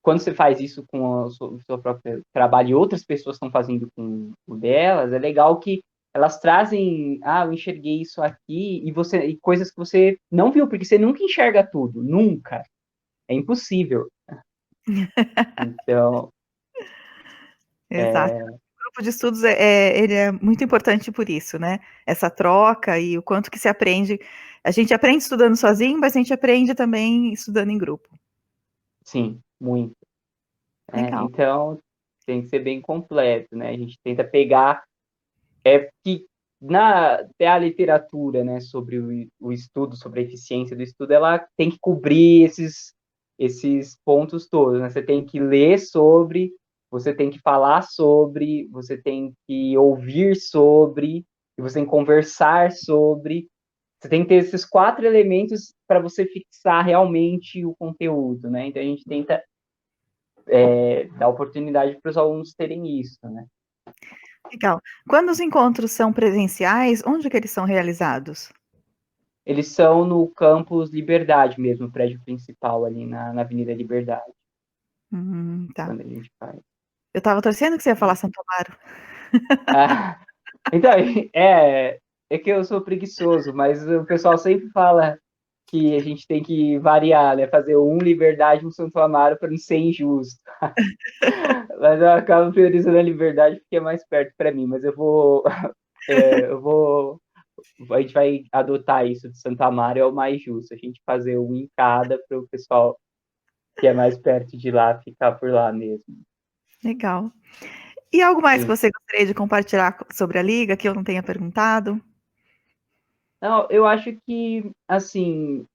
quando você faz isso com o seu próprio trabalho e outras pessoas estão fazendo com o delas, é legal que elas trazem, eu enxerguei isso aqui, e coisas que você não viu, porque você nunca enxerga tudo, nunca. É impossível. Então, Exato. O grupo de estudos ele é muito importante por isso, né? Essa troca e o quanto que se aprende. A gente aprende estudando sozinho, mas a gente aprende também estudando em grupo. sim, muito. Legal. Então, tem que ser bem completo, né? A gente tenta pegar que até a literatura, né, sobre o estudo, sobre a eficiência do estudo, ela tem que cobrir esses pontos todos, né? Você tem que ler sobre, você tem que falar sobre, você tem que ouvir sobre, e você tem que conversar sobre. Você tem que ter esses 4 elementos para você fixar realmente o conteúdo, né? Então a gente tenta dar oportunidade para os alunos terem isso, né? Legal. Quando os encontros são presenciais, onde que eles são realizados? Eles são no campus Liberdade mesmo, o prédio principal ali na Avenida Liberdade, Tá. quando a gente faz. Eu estava torcendo que você ia falar Santo Amaro. Ah, então, é que eu sou preguiçoso, mas o pessoal sempre fala que a gente tem que variar, né? Fazer um Liberdade, um Santo Amaro para não ser injusto. Mas eu acabo priorizando a Liberdade porque é mais perto para mim, mas eu vou a gente vai adotar isso de Santa Amaro, é o mais justo, a gente fazer um em cada para o pessoal que é mais perto de lá ficar por lá mesmo. Legal. E algo mais que Sim. você gostaria de compartilhar sobre a Liga que eu não tenha perguntado? Não, eu acho que, assim,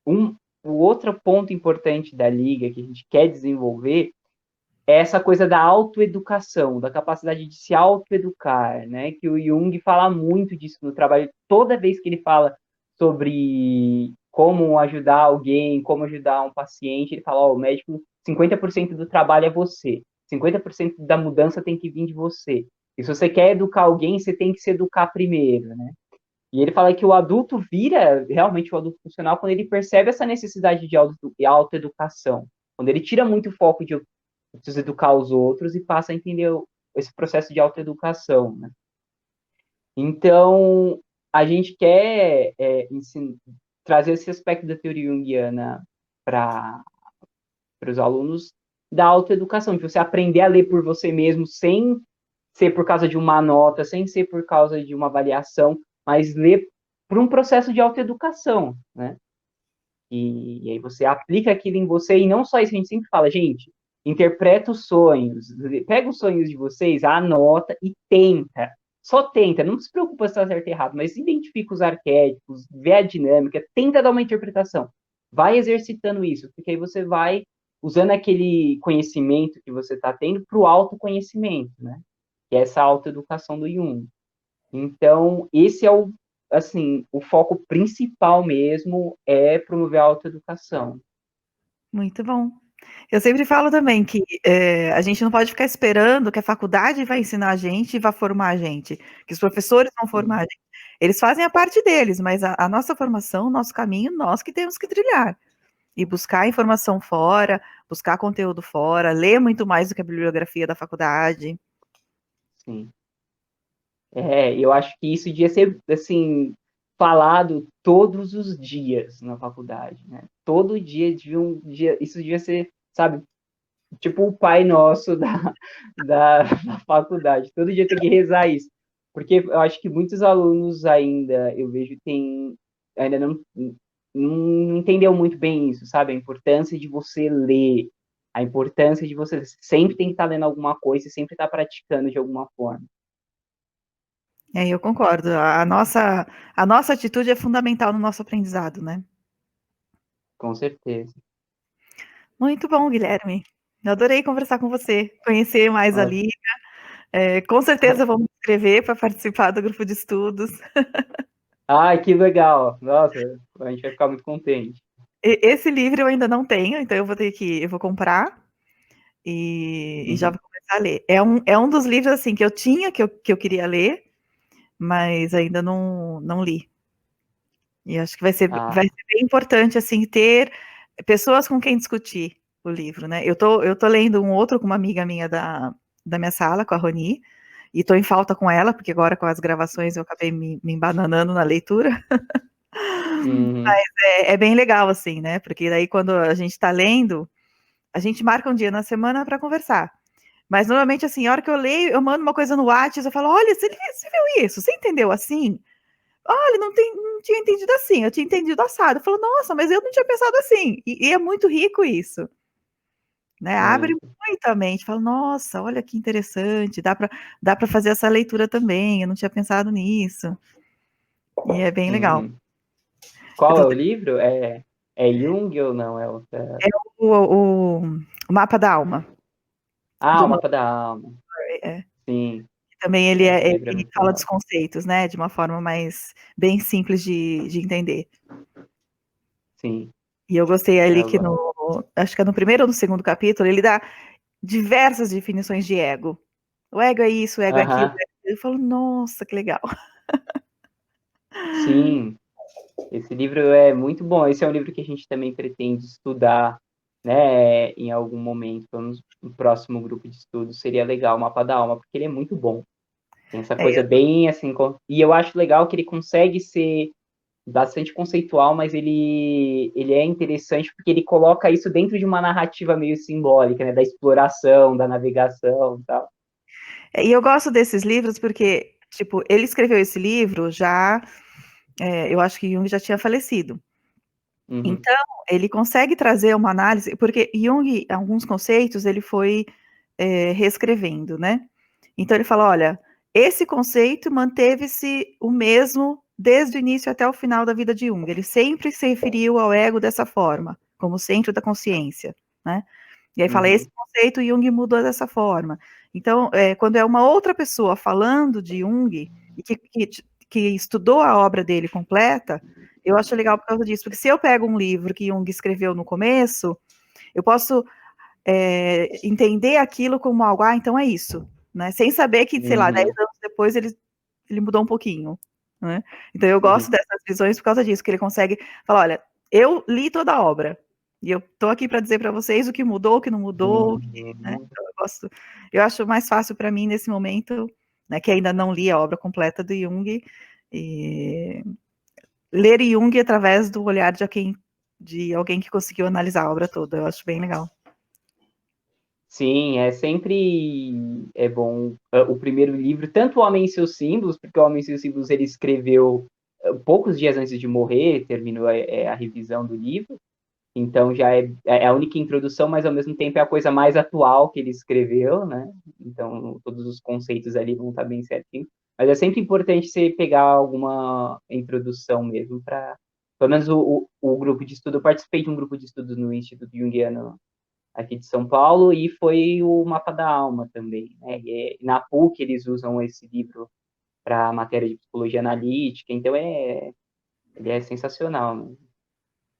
o outro ponto importante da Liga que a gente quer desenvolver é essa coisa da autoeducação, da capacidade de se autoeducar, né? Que o Jung fala muito disso no trabalho, toda vez que ele fala sobre como ajudar alguém, como ajudar um paciente, ele fala, o médico, 50% do trabalho é você, 50% da mudança tem que vir de você. E se você quer educar alguém, você tem que se educar primeiro, né? E ele fala que o adulto vira realmente o adulto funcional quando ele percebe essa necessidade de autoeducação, quando ele tira muito o foco de eu preciso educar os outros e passa a entender esse processo de autoeducação, né? Então, a gente quer trazer esse aspecto da teoria junguiana para os alunos da autoeducação, de você aprender a ler por você mesmo sem ser por causa de uma nota, sem ser por causa de uma avaliação, mas ler por um processo de autoeducação, né? E aí você aplica aquilo em você, e não só isso, a gente sempre fala, gente, interpreta os sonhos, pega os sonhos de vocês, anota e tenta. Só tenta, não se preocupa se está certo ou errado, mas identifica os arquétipos, vê a dinâmica, tenta dar uma interpretação. Vai exercitando isso, porque aí você vai usando aquele conhecimento que você está tendo para o autoconhecimento, né? Que é essa autoeducação do Jung. Então, esse é o, assim, o foco principal mesmo é promover a autoeducação. Muito bom. Eu sempre falo também que a gente não pode ficar esperando que a faculdade vai ensinar a gente e vai formar a gente, que os professores vão formar a gente. Eles fazem a parte deles, mas a nossa formação, o nosso caminho, nós que temos que trilhar. E buscar informação fora, buscar conteúdo fora, ler muito mais do que a bibliografia da faculdade. Sim. Eu acho que isso devia ser, assim, falado todos os dias na faculdade, né? Todo dia, isso devia ser, sabe, tipo o Pai Nosso da faculdade. Todo dia tem que rezar isso. Porque eu acho que muitos alunos ainda, eu vejo, ainda não entendeu muito bem isso, sabe? A importância de você ler, a importância de você sempre tem que estar lendo alguma coisa e sempre estar praticando de alguma forma. Eu concordo. A nossa atitude é fundamental no nosso aprendizado, né? Com certeza. Muito bom, Guilherme. Eu adorei conversar com você, conhecer mais Nossa. ali. Com certeza vamos me inscrever para participar do grupo de estudos. Ai, que legal. Nossa, a gente vai ficar muito contente. Esse livro eu ainda não tenho, então eu vou comprar e já Uhum. vou começar a ler. É um dos livros assim que eu tinha, que eu queria ler, mas ainda não li. E acho que Ah, vai ser bem importante assim ter pessoas com quem discutir o livro, né? Eu tô lendo um outro com uma amiga minha da minha sala, com a Roni, e estou em falta com ela, porque agora com as gravações eu acabei me embananando na leitura. uhum. É bem legal, assim, né? Porque daí quando a gente está lendo, a gente marca um dia na semana para conversar. Mas normalmente, assim, a hora que eu leio, eu mando uma coisa no WhatsApp, eu falo, olha, você viu isso? Você entendeu assim? Olha, não tinha entendido assim, eu tinha entendido assado. Eu falo, nossa, mas eu não tinha pensado assim. E é muito rico isso, né? Abre Muito. muito a mente, fala, nossa, olha que interessante, dá para fazer essa leitura também, eu não tinha pensado nisso. E é bem legal. Uhum. Eu Qual é tô, o livro? É Jung ou não? É outra... é o Mapa da Alma, Ah, do o Murray, Mapa da Alma. é. Sim, Também esse livro é ele muito fala dos legal. conceitos, né, de uma forma mais bem simples de entender. Sim, E eu gostei ali eu que gosto. acho que é no primeiro ou no segundo capítulo, ele dá diversas definições de ego. O ego é isso, o ego é aquilo. Aham, Eu falo, nossa, que legal. sim. Esse livro é muito bom. Esse é um livro que a gente também pretende estudar, né, em algum momento, no próximo grupo de estudos. Seria legal o Mapa da Alma, porque ele é muito bom. Tem essa É, coisa bem assim. E eu acho legal que ele consegue ser bastante conceitual, mas ele é interessante porque ele coloca isso dentro de uma narrativa meio simbólica, né, da exploração, da navegação e tal. e eu gosto desses livros porque, tipo, ele escreveu esse livro já, eu acho que Jung já tinha falecido. Uhum, Então, ele consegue trazer uma análise, porque Jung, alguns conceitos, ele foi reescrevendo, né? Então ele fala, olha, esse conceito manteve-se o mesmo desde o início até o final da vida de Jung. Ele sempre se referiu ao ego dessa forma, como centro da consciência, né? E aí fala, esse uhum, conceito Jung mudou dessa forma. Então, quando é uma outra pessoa falando de Jung, e que estudou a obra dele completa, eu acho legal por causa disso, porque se eu pego um livro que Jung escreveu no começo, eu posso entender aquilo como algo, então é isso, né? Sem saber que, sei lá, 10 uhum, anos depois ele mudou um pouquinho, né? Então eu gosto uhum, dessas visões por causa disso, que ele consegue falar, olha, eu li toda a obra, e eu tô aqui para dizer para vocês o que mudou, o que não mudou, né? uhum. Então eu acho mais fácil para mim nesse momento, né, que ainda não li a obra completa do Jung, e ler Jung através do olhar de alguém que conseguiu analisar a obra toda, eu acho bem legal. Sim, é sempre bom o primeiro livro, tanto o Homem e seus Símbolos, porque o Homem e seus Símbolos ele escreveu poucos dias antes de morrer, terminou a revisão do livro, então já é a única introdução, mas ao mesmo tempo é a coisa mais atual que ele escreveu, né? Então todos os conceitos ali vão estar bem certinho. Mas é sempre importante você pegar alguma introdução mesmo para, pelo menos o grupo de estudo. Eu participei de um grupo de estudo no Instituto Jungiano aqui de São Paulo e foi o Mapa da Alma também, né? E na PUC eles usam esse livro para a matéria de psicologia analítica, então ele é sensacional, né?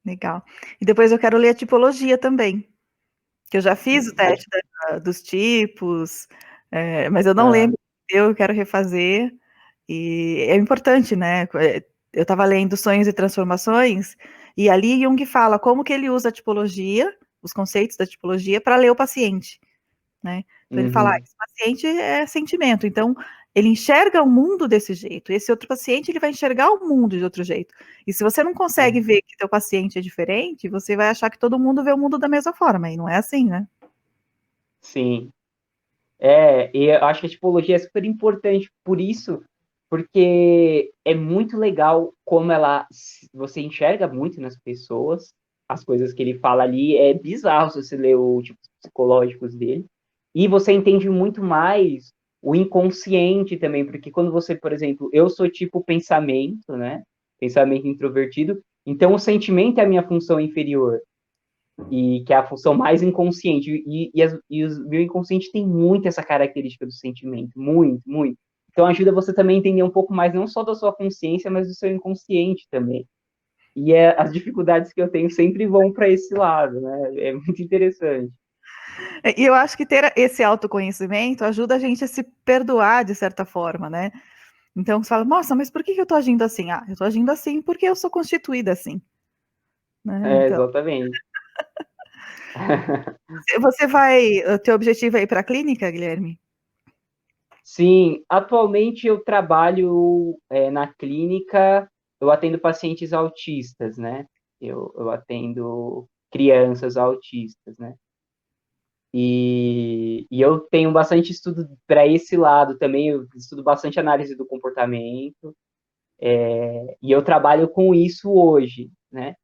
Legal. E depois eu quero ler a tipologia também, que eu já fiz o teste dos tipos, mas eu não lembro, eu quero refazer, e é importante, né? Eu estava lendo Sonhos e Transformações, e ali Jung fala como que ele usa a tipologia, os conceitos da tipologia, para ler o paciente, né? Então ele fala, esse paciente é sentimento, então ele enxerga o mundo desse jeito, esse outro paciente ele vai enxergar o mundo de outro jeito. E se você não consegue ver que teu paciente é diferente, você vai achar que todo mundo vê o mundo da mesma forma, e não é assim, né? Sim. E eu acho que a tipologia é super importante por isso, porque é muito legal como você enxerga muito nas pessoas, as coisas que ele fala ali, é bizarro se você ler os tipos psicológicos dele, e você entende muito mais o inconsciente também, porque quando você, por exemplo, eu sou tipo pensamento, né? Pensamento introvertido, então o sentimento é a minha função inferior e que é a função mais inconsciente. E o meu inconsciente tem muito essa característica do sentimento, muito, muito. Então ajuda você também a entender um pouco mais, não só da sua consciência, mas do seu inconsciente também. As dificuldades que eu tenho sempre vão para esse lado, né? É muito interessante. E eu acho que ter esse autoconhecimento ajuda a gente a se perdoar de certa forma, né? Então você fala, nossa, mas por que eu estou agindo assim? Ah, eu estou agindo assim porque eu sou constituída assim, né? Então, Exatamente. você vai, o teu objetivo é ir para a clínica, Guilherme? Sim, atualmente eu trabalho na clínica, eu atendo pacientes autistas, né? Eu atendo crianças autistas, né? E eu tenho bastante estudo para esse lado também, eu estudo bastante análise do comportamento, e eu trabalho com isso hoje, né?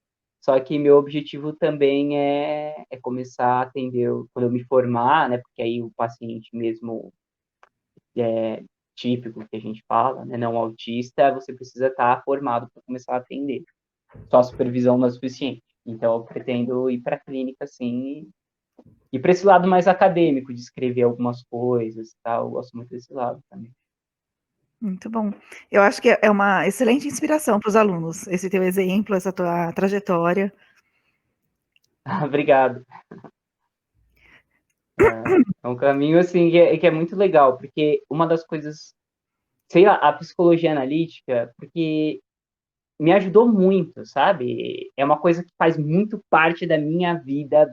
Só que meu objetivo também é começar a atender, quando eu me formar, né? Porque aí o paciente mesmo típico que a gente fala, né? Não autista, você precisa estar formado para começar a atender. Só a supervisão não é suficiente. Então eu pretendo ir para a clínica, assim, e para esse lado mais acadêmico, de escrever algumas coisas, tal, eu gosto muito desse lado também. Muito bom. Eu acho que é uma excelente inspiração para os alunos, esse teu exemplo, essa tua trajetória. Obrigado. É um caminho, assim, que é muito legal, porque uma das coisas, sei lá, a psicologia analítica, porque me ajudou muito, sabe? É uma coisa que faz muito parte da minha vida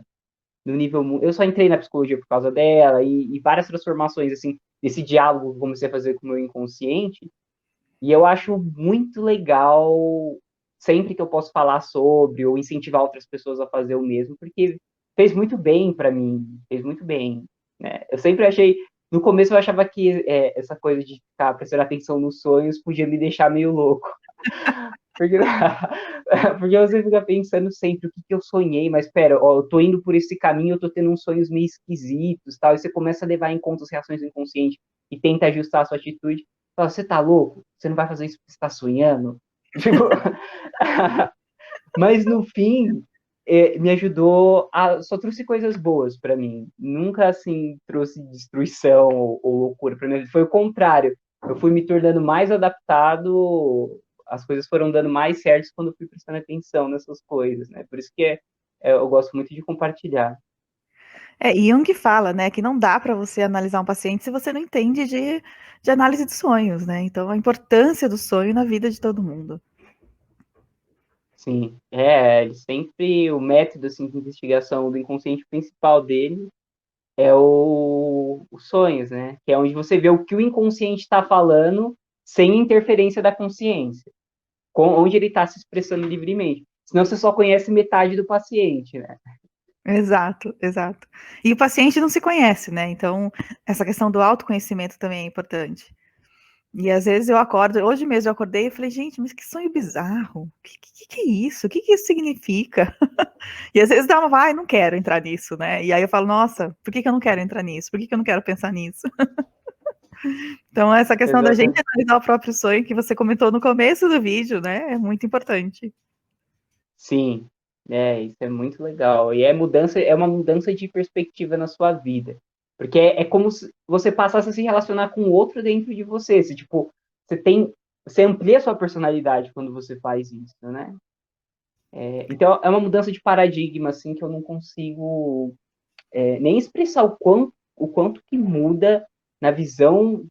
no nível. Eu só entrei na psicologia por causa dela e várias transformações, assim, desse diálogo que eu comecei a fazer com o meu inconsciente. E eu acho muito legal sempre que eu posso falar sobre ou incentivar outras pessoas a fazer o mesmo, porque fez muito bem para mim, fez muito bem, né? Eu sempre achei, no começo eu achava que essa coisa de ficar prestando atenção nos sonhos podia me deixar meio louco. Porque, porque você fica pensando sempre o que eu sonhei, mas pera, ó, eu tô indo por esse caminho, eu tô tendo uns sonhos meio esquisitos, tal, e você começa a levar em conta as reações do inconsciente e tenta ajustar a sua atitude. Fala, você tá louco? Você não vai fazer isso porque você tá sonhando? Tipo, mas no fim, me ajudou só trouxe coisas boas para mim. Nunca assim trouxe destruição ou loucura para mim. Foi o contrário. Eu fui me tornando mais adaptado, as coisas foram dando mais certo quando eu fui prestando atenção nessas coisas, né? Por isso que eu gosto muito de compartilhar. E Jung fala, né, que não dá para você analisar um paciente se você não entende de análise de sonhos, né? Então, a importância do sonho na vida de todo mundo. Sim, ele sempre o método assim, de investigação do inconsciente principal dele é os sonhos, né? Que é onde você vê o que o inconsciente está falando sem interferência da consciência, onde ele está se expressando livremente. Senão você só conhece metade do paciente, né? Exato, exato. E o paciente não se conhece, né? Então, essa questão do autoconhecimento também é importante. E às vezes eu acordo, hoje mesmo eu acordei e falei, gente, mas que sonho bizarro. Que é isso? O que isso significa? E às vezes dá uma, vai, não quero entrar nisso, né? E aí eu falo, nossa, por que eu não quero entrar nisso? Por que eu não quero pensar nisso? Então, essa questão da gente Exatamente. analisar o próprio sonho que você comentou no começo do vídeo, né? É muito importante. Sim, isso é muito legal. E é uma mudança de perspectiva na sua vida. Porque é como se você passasse a se relacionar com outro dentro de você. Se, tipo, você amplia a sua personalidade quando você faz isso, né? Então, é uma mudança de paradigma, assim, que eu não consigo nem expressar o quanto que muda na visão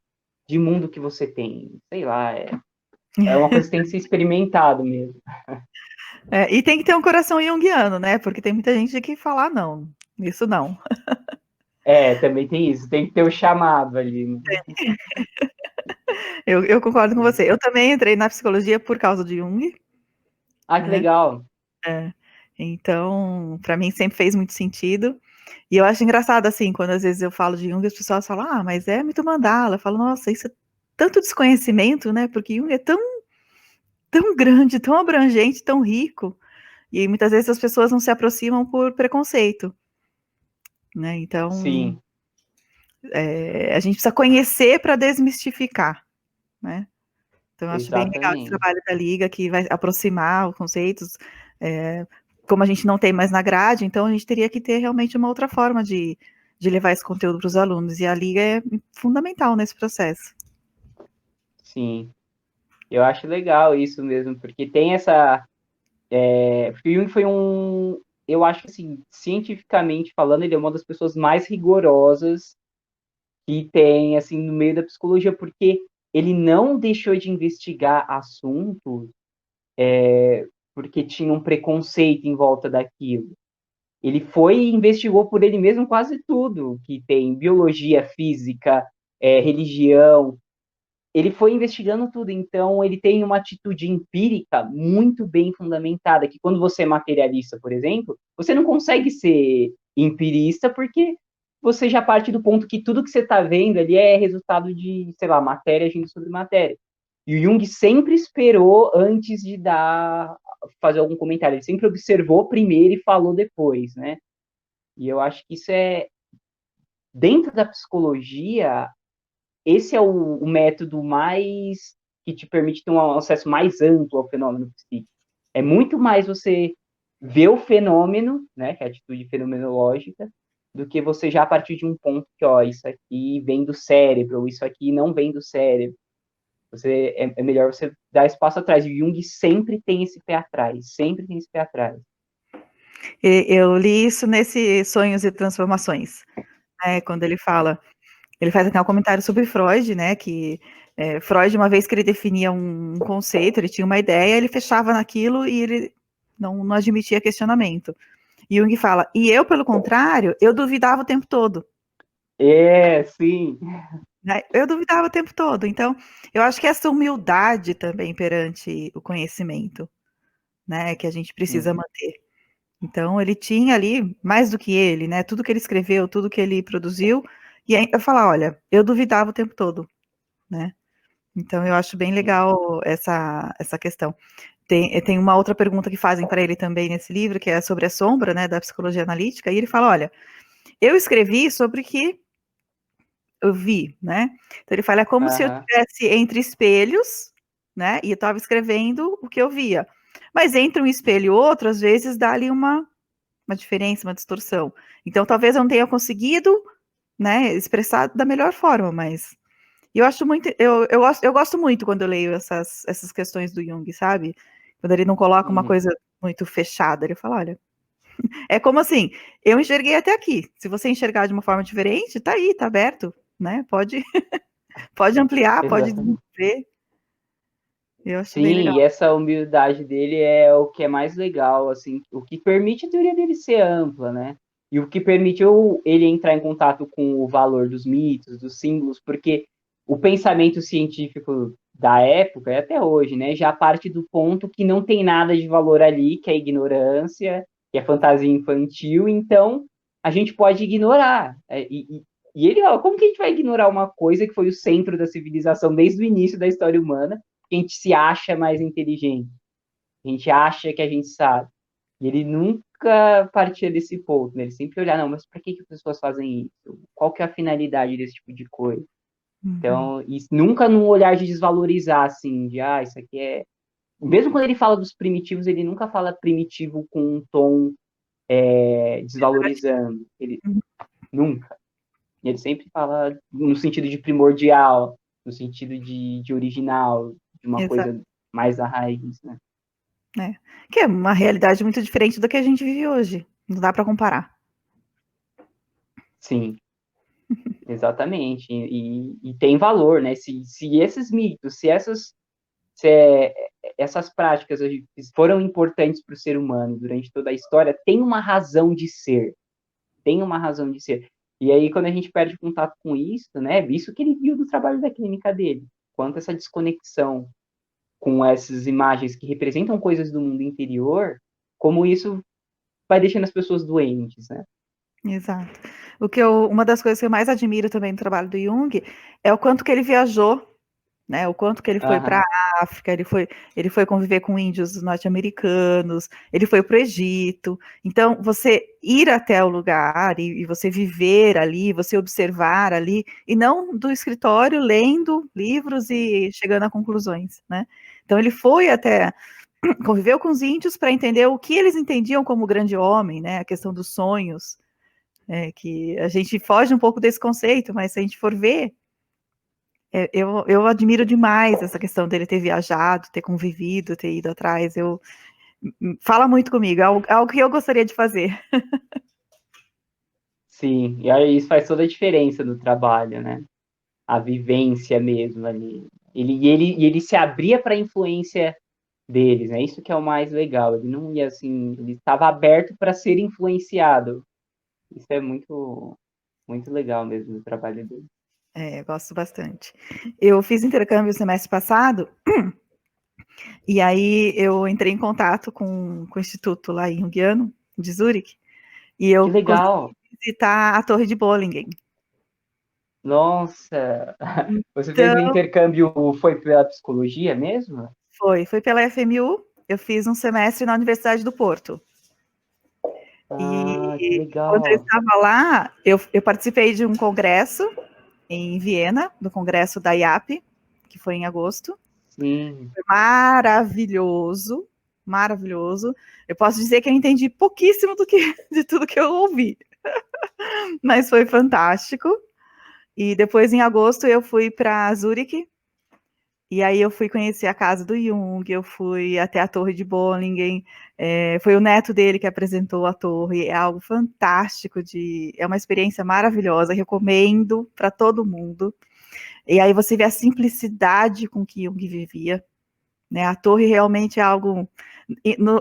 de mundo que você tem. Sei lá, é uma coisa que tem que ser experimentado mesmo. E tem que ter um coração junguiano, né? Porque tem muita gente que fala, ah, não, isso não. Também tem isso, tem que ter o chamado ali, né? Eu concordo com você. Eu também entrei na psicologia por causa de Jung, Ah, que né? legal. É. Então, para mim sempre fez muito sentido. E eu acho engraçado, assim, quando às vezes eu falo de Jung, as pessoas falam, ah, mas é mito mandala. Eu falo, nossa, isso é tanto desconhecimento, né? Porque Jung é tão grande, tão abrangente, tão rico. E aí, muitas vezes as pessoas não se aproximam por preconceito, né? Então, Sim, a gente precisa conhecer para desmistificar, né? Então, eu acho bem legal esse exatamente. trabalho da Liga, que vai aproximar os conceitos. Como a gente não tem mais na grade, então a gente teria que ter realmente uma outra forma de levar esse conteúdo para os alunos. E a Liga é fundamental nesse processo. Sim, eu acho legal isso mesmo, porque tem essa. Porque o Jung foi um. Eu acho que, assim, cientificamente falando, ele é uma das pessoas mais rigorosas que tem, assim, no meio da psicologia, porque ele não deixou de investigar assuntos porque tinha um preconceito em volta daquilo. Ele foi e investigou por ele mesmo quase tudo que tem biologia, física, religião. Ele foi investigando tudo, então ele tem uma atitude empírica muito bem fundamentada, que quando você é materialista, por exemplo, você não consegue ser empirista porque você já parte do ponto que tudo que você está vendo ali é resultado de, sei lá, matéria agindo sobre matéria. E o Jung sempre esperou antes de fazer algum comentário, ele sempre observou primeiro e falou depois, né? E eu acho que isso dentro da psicologia, esse é o método mais que te permite ter um acesso mais amplo ao fenômeno psíquico. É muito mais você ver o fenômeno, né, que é a atitude fenomenológica, do que você já a partir de um ponto que, ó, isso aqui vem do cérebro, ou isso aqui não vem do cérebro. É melhor você dar espaço atrás. E o Jung sempre tem esse pé atrás, sempre tem esse pé atrás. Eu li isso nesse Sonhos e Transformações, né, quando ele faz até um comentário sobre Freud, né, que Freud, uma vez que ele definia um conceito, ele tinha uma ideia, ele fechava naquilo e ele não admitia questionamento. E Jung fala, e eu, pelo contrário, eu duvidava o tempo todo. Sim. Né? Eu duvidava o tempo todo. Então, eu acho que essa humildade também perante o conhecimento, né, que a gente precisa Uhum. manter. Então, ele tinha ali, mais do que ele, né, tudo que ele escreveu, tudo que ele produziu, e ainda falar, olha, eu duvidava o tempo todo, né. Então, eu acho bem legal essa questão. Tem uma outra pergunta que fazem para ele também nesse livro, que é sobre a sombra, né, da psicologia analítica, e ele fala, olha, eu escrevi sobre o que eu vi, né. Então ele fala: "É como se eu Aham. estivesse entre espelhos, né, e eu estava escrevendo o que eu via. Mas entre um espelho e outro, às vezes dá ali uma diferença, uma distorção. Então talvez eu não tenha conseguido, né, expressar da melhor forma, mas eu acho muito eu gosto muito quando eu leio essas questões do Jung, sabe. Quando ele não coloca uma Uhum. coisa muito fechada, ele fala: "Olha, é como assim, eu enxerguei até aqui, se você enxergar de uma forma diferente, tá aí, tá aberto, né, pode ampliar, pode Exatamente. desenvolver. Eu acho bem Sim, legal. e essa humildade dele é o que é mais legal, assim, o que permite a teoria dele ser ampla, né? E o que permite ele entrar em contato com o valor dos mitos, dos símbolos, porque o pensamento científico da época, e até hoje, né, já parte do ponto que não tem nada de valor ali, que é ignorância, que é fantasia infantil, então a gente pode ignorar. E ele, ó, como que a gente vai ignorar uma coisa que foi o centro da civilização desde o início da história humana, que a gente se acha mais inteligente, a gente acha que a gente sabe. E ele nunca partia desse ponto, né? Ele sempre olhava, não, mas para que as pessoas fazem isso? Qual que é a finalidade desse tipo de coisa? Uhum. Então, isso nunca num olhar de desvalorizar, assim, de, isso aqui é... Mesmo quando ele fala dos primitivos, ele nunca fala primitivo com um tom desvalorizando. Ele Uhum. nunca. Ele sempre fala no sentido de primordial, no sentido de original, de uma Exato. coisa mais à raiz, né? Que é uma realidade muito diferente do que a gente vive hoje. Não dá para comparar. Sim, exatamente. E tem valor, né? Se esses mitos, se essas práticas foram importantes para o ser humano durante toda a história, tem uma razão de ser. Tem uma razão de ser. E aí, quando a gente perde contato com isso, né? Isso que ele viu do trabalho da clínica dele. Quanto essa desconexão com essas imagens que representam coisas do mundo interior, como isso vai deixando as pessoas doentes, né? Exato. Uma das coisas que eu mais admiro também no trabalho do Jung é o quanto que ele viajou, né? O quanto que ele foi para Aham, a África, ele foi conviver com índios norte-americanos, ele foi para o Egito. Então, você ir até o lugar e você viver ali, você observar ali, e não do escritório lendo livros e chegando a conclusões, né? Então, ele foi até conviveu com os índios para entender o que eles entendiam como grande homem, né? A questão dos sonhos, que a gente foge um pouco desse conceito, mas se a gente for ver, eu admiro demais essa questão dele ter viajado, ter convivido, ter ido atrás. Fala muito comigo, é algo que eu gostaria de fazer. sim. E aí isso faz toda a diferença no trabalho, né? A vivência mesmo ali. Ele se abria para a influência deles, né? Isso que é o mais legal. Ele não ia assim, ele estava aberto para ser influenciado. Isso é muito, muito legal mesmo do trabalho dele. Eu gosto bastante. Eu fiz intercâmbio semestre passado, e aí eu entrei em contato com o Instituto lá em Jungiano, de Zurique, e Que eu consegui legal! visitar a Torre de Bollingen. Nossa! Você fez o Então, intercâmbio, foi pela psicologia mesmo? foi pela FMU, eu fiz um semestre na Universidade do Porto. Ah, que E enquanto eu legal! estava lá, eu participei de um congresso em Viena, do congresso da IAP, que foi em agosto. Sim, Foi maravilhoso, maravilhoso. Eu posso dizer que eu entendi pouquíssimo de tudo que eu ouvi, mas foi fantástico. E depois, em agosto, eu fui para Zurique, e aí eu fui conhecer a casa do Jung, eu fui até a Torre de Bollingen, foi o neto dele que apresentou a torre, é algo fantástico, é uma experiência maravilhosa, recomendo para todo mundo. E aí você vê a simplicidade com que Jung vivia, né? A torre realmente é algo,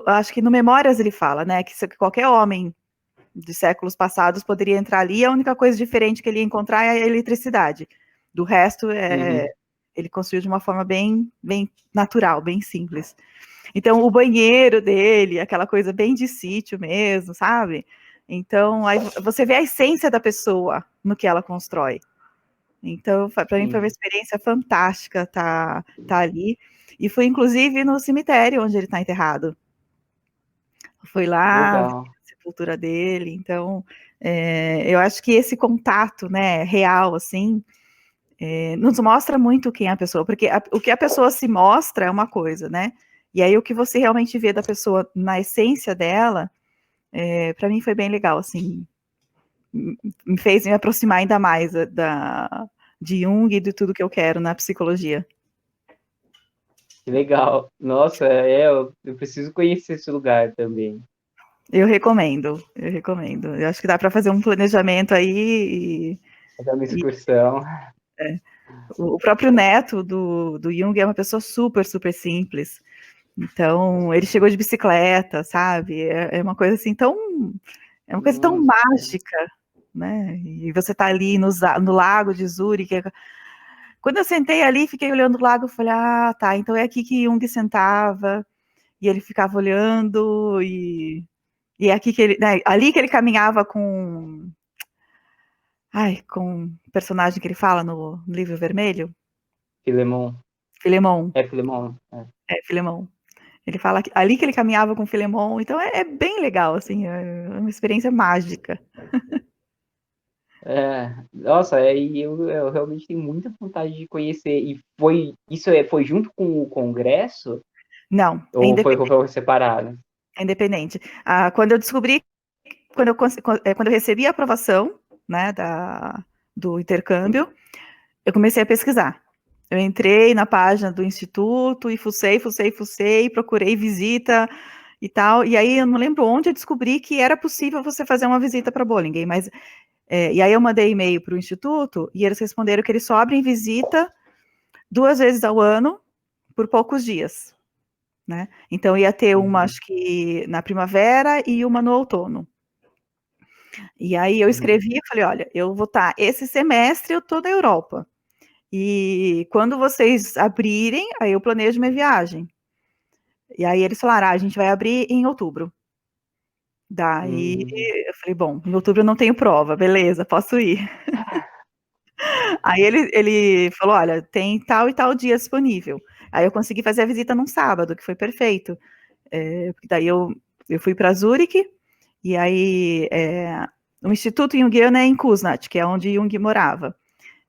acho que no Memórias ele fala, né, que qualquer homem de séculos passados poderia entrar ali, a única coisa diferente que ele ia encontrar é a eletricidade. Do resto, uhum, ele construiu de uma forma bem natural, bem simples. Então, o banheiro dele, aquela coisa bem de sítio mesmo, sabe? Então, aí você vê a essência da pessoa no que ela constrói. Então, para mim foi uma sim. experiência fantástica tá ali. E fui, inclusive, no cemitério onde ele está enterrado. Fui lá, vi Legal. a sepultura dele. Então, eu acho que esse contato, né, real, assim, nos mostra muito quem é a pessoa, porque o que a pessoa se mostra é uma coisa, né? E aí o que você realmente vê da pessoa na essência dela, para mim foi bem legal, assim, me fez me aproximar ainda mais de Jung e de tudo que eu quero na psicologia. Que legal. Nossa, eu preciso conhecer esse lugar também. Eu recomendo, eu recomendo. Eu acho que dá para fazer um planejamento aí Fazer uma e excursão. o próprio neto do Jung é uma pessoa super, super simples. Então, ele chegou de bicicleta, sabe? É uma coisa assim é uma coisa tão Nossa. mágica, né? E você tá ali no lago de Zurique. Quando eu sentei ali, fiquei olhando o lago, eu falei, tá, então é aqui que Jung sentava, e ele ficava olhando, e é aqui que ele, né, ali que ele caminhava com, Ai, com o personagem que ele fala no livro vermelho? Filemon. Filemon. É Filemon. É. Filemon. Ele fala ali que ele caminhava com Filemon, então é bem legal, assim, é uma experiência mágica. Nossa, eu realmente tenho muita vontade de conhecer. E foi junto com o congresso Não, ou foi separado? é independente. Quando eu descobri, quando eu recebi a aprovação, né, do intercâmbio, eu comecei a pesquisar. Eu entrei na página do instituto e fucei, procurei visita e tal, e aí eu não lembro onde eu descobri que era possível você fazer uma visita para Bollingen, mas e aí eu mandei e-mail para o instituto e eles responderam que eles só abrem visita 2 vezes ao ano por poucos dias, né? Então ia ter uma, acho que na primavera e uma no outono. E aí eu escrevi e falei, olha, eu vou estar esse semestre, eu estou na Europa. E quando vocês abrirem, aí eu planejo minha viagem. E aí eles falaram, a gente vai abrir em outubro. Daí eu falei, bom, em outubro eu não tenho prova, beleza, posso ir. Aí ele falou, olha, tem tal e tal dia disponível. Aí eu consegui fazer a visita num sábado, que foi perfeito. Daí eu fui para Zurique, e aí o Instituto Jungiano é em Kuznat, que é onde Jung morava.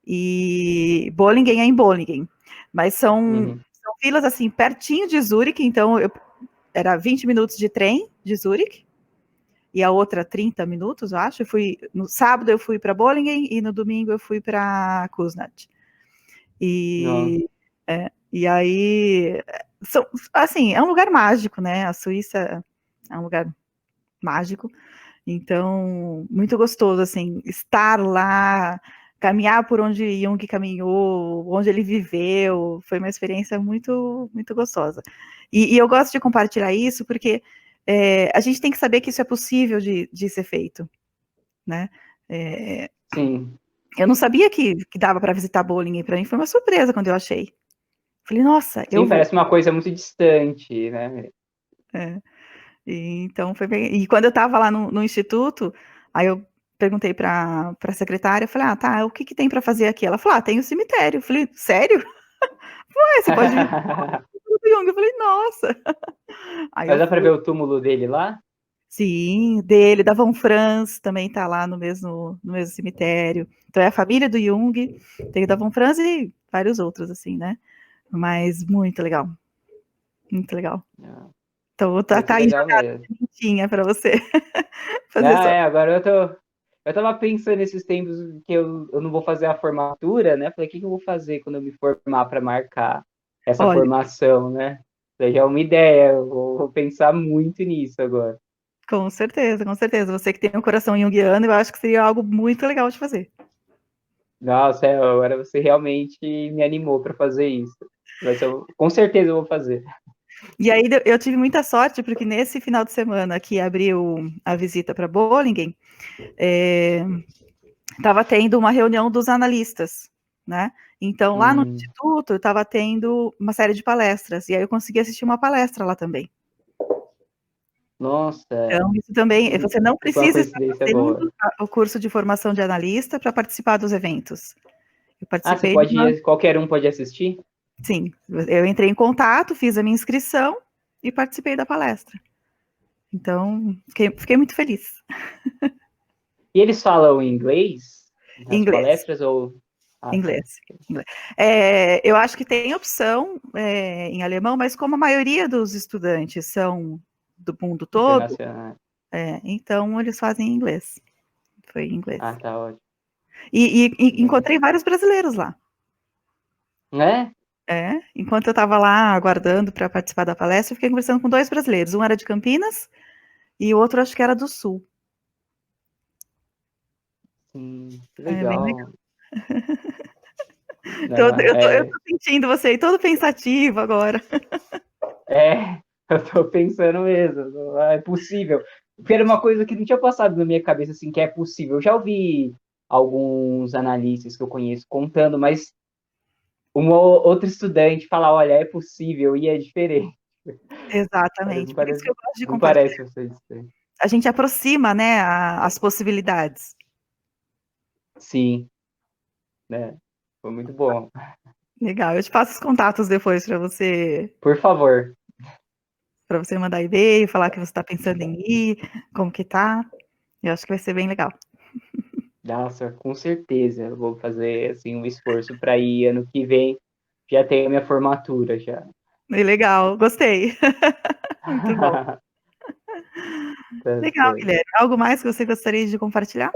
E Bollingen é em Bollingen. Mas são vilas assim, pertinho de Zurique, então era 20 minutos de trem de Zurique, e a outra 30 minutos, eu acho. No sábado eu fui para Bollingen e no domingo eu fui para Kuznat. E aí, assim, é um lugar mágico, né? A Suíça é um lugar mágico. Então, muito gostoso, assim, estar lá, caminhar por onde Jung caminhou, onde ele viveu, foi uma experiência muito, muito gostosa. E eu gosto de compartilhar isso porque a gente tem que saber que isso é possível de ser feito, né? Sim. Eu não sabia que dava para visitar Bollingen, para mim foi uma surpresa quando eu achei. Falei, nossa, eu Sim, vou. parece uma coisa muito distante, né? Então foi bem. E quando eu estava lá no instituto, aí eu perguntei para a secretária, falei, tá, o que tem para fazer aqui? Ela falou, tem o cemitério. Eu falei, sério? Ué, você pode vir do Jung. Eu falei, nossa. Aí Mas eu dá para fui. ver o túmulo dele lá? Sim, dele, da Von Franz, também tá lá no mesmo cemitério. Então é a família do Jung, tem o da Von Franz e vários outros, assim, né? Mas muito legal. Muito legal. Então Muito tá aí legal jogada mesmo. sementinha para você fazer sua. Agora eu tava pensando nesses tempos que eu não vou fazer a formatura, né? Falei, o que eu vou fazer quando eu me formar para marcar essa Olha, formação, né? Daí já é uma ideia, eu vou pensar muito nisso agora. com certeza, com certeza. Você que tem um coração junguiano, eu acho que seria algo muito legal de fazer. Nossa, agora você realmente me animou para fazer isso. Com certeza eu vou fazer. E aí eu tive muita sorte, porque nesse final de semana que abriu a visita para Bollingen, estava tendo uma reunião dos analistas, né? Então, lá no Instituto, estava tendo uma série de palestras, e aí eu consegui assistir uma palestra lá também. Nossa, Então, isso também, você não foi uma precisa estar coincidência fazendo boa. o curso de formação de analista para participar dos eventos. Eu Você participei de uma. qualquer um pode assistir? Sim, eu entrei em contato, fiz a minha inscrição e participei da palestra. Então, fiquei muito feliz. E eles falam inglês nas Inglês, palestras ou... Ah, tá. inglês. Inglês. Eu acho que tem opção em alemão, mas como a maioria dos estudantes são do mundo todo, Internacional. então eles fazem em inglês. Foi em inglês. Ah, tá ótimo. E encontrei vários brasileiros lá. Né? Enquanto eu estava lá aguardando para participar da palestra, eu fiquei conversando com 2 brasileiros. Um era de Campinas e o outro acho que era do Sul. Sim, que Bem legal. legal. Eu tô sentindo você aí todo pensativo agora. Eu tô pensando mesmo, é possível. Porque era uma coisa que não tinha passado na minha cabeça, assim, que é possível. Eu já ouvi alguns analistas que eu conheço contando, mas outro estudante falar, olha, é possível e é diferente. Exatamente. Não Por isso parece, que eu gosto de não parece compartilhar. ser distante. A gente aproxima, né, as possibilidades. Sim, né? Foi muito bom. Legal, eu te passo os contatos depois Por favor. para você mandar e-mail, falar que você está pensando em ir, como que tá. Eu acho que vai ser bem legal. Nossa, com certeza. Eu vou fazer assim um esforço para ir ano que vem. Já tenho a minha formatura já. Legal, gostei. Muito bom. Tá Legal, certo. Guilherme. Algo mais que você gostaria de compartilhar?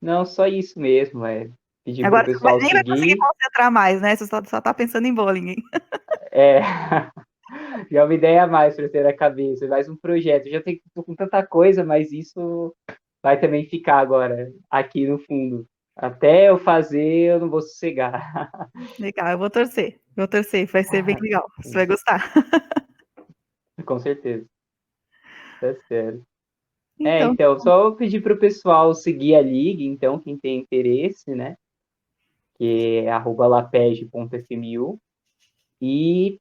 Não, só isso mesmo, pedir pro Agora você pessoal nem vai conseguir seguir. concentrar mais, né? Você só tá pensando em bowling, hein? É, já é uma ideia a mais para ter na cabeça, mais um projeto. Eu já tô com tanta coisa, mas isso vai também ficar agora aqui no fundo. Até eu fazer, eu não vou sossegar. Legal, eu vou torcer. Vou torcer, vai ser bem legal. Você vai gostar. Com certeza, tá certo. Então, Então, só pedir para o pessoal seguir a liga, então, quem tem interesse, né? Que é @lapege.fmu. E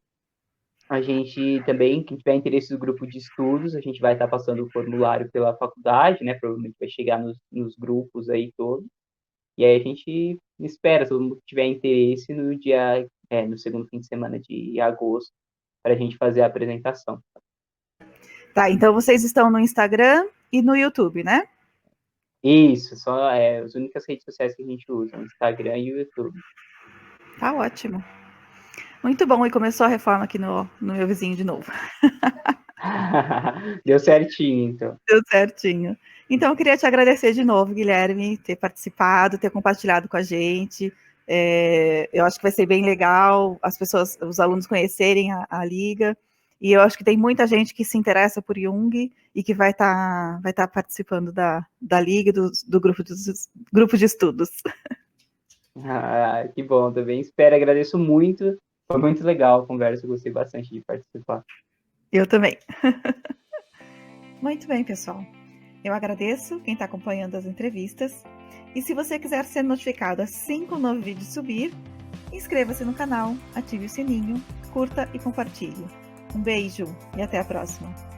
a gente também, quem tiver interesse no grupo de estudos, a gente vai estar passando o formulário pela faculdade, né? Provavelmente vai chegar nos grupos aí todos. E aí a gente espera, se todo mundo tiver interesse, no segundo fim de semana de agosto, para a gente fazer a apresentação. tá, então vocês estão no Instagram e no YouTube, né? Isso, só as únicas redes sociais que a gente usa, o Instagram e o YouTube. Tá ótimo. Muito bom. E começou a reforma aqui no meu vizinho de novo. Deu certinho, então. Deu certinho. Então, eu queria te agradecer de novo, Guilherme, ter participado, ter compartilhado com a gente. Eu acho que vai ser bem legal as pessoas, os alunos conhecerem a Liga. E eu acho que tem muita gente que se interessa por Jung e que vai tá participando da Liga, do grupo de estudos. Ah, que bom, também espero, agradeço muito. Foi muito legal a conversa, gostei bastante de participar. Eu também. Muito bem, pessoal. Eu agradeço quem está acompanhando as entrevistas. E se você quiser ser notificado assim que o novo vídeo subir, inscreva-se no canal, ative o sininho, curta e compartilhe. Um beijo e até a próxima!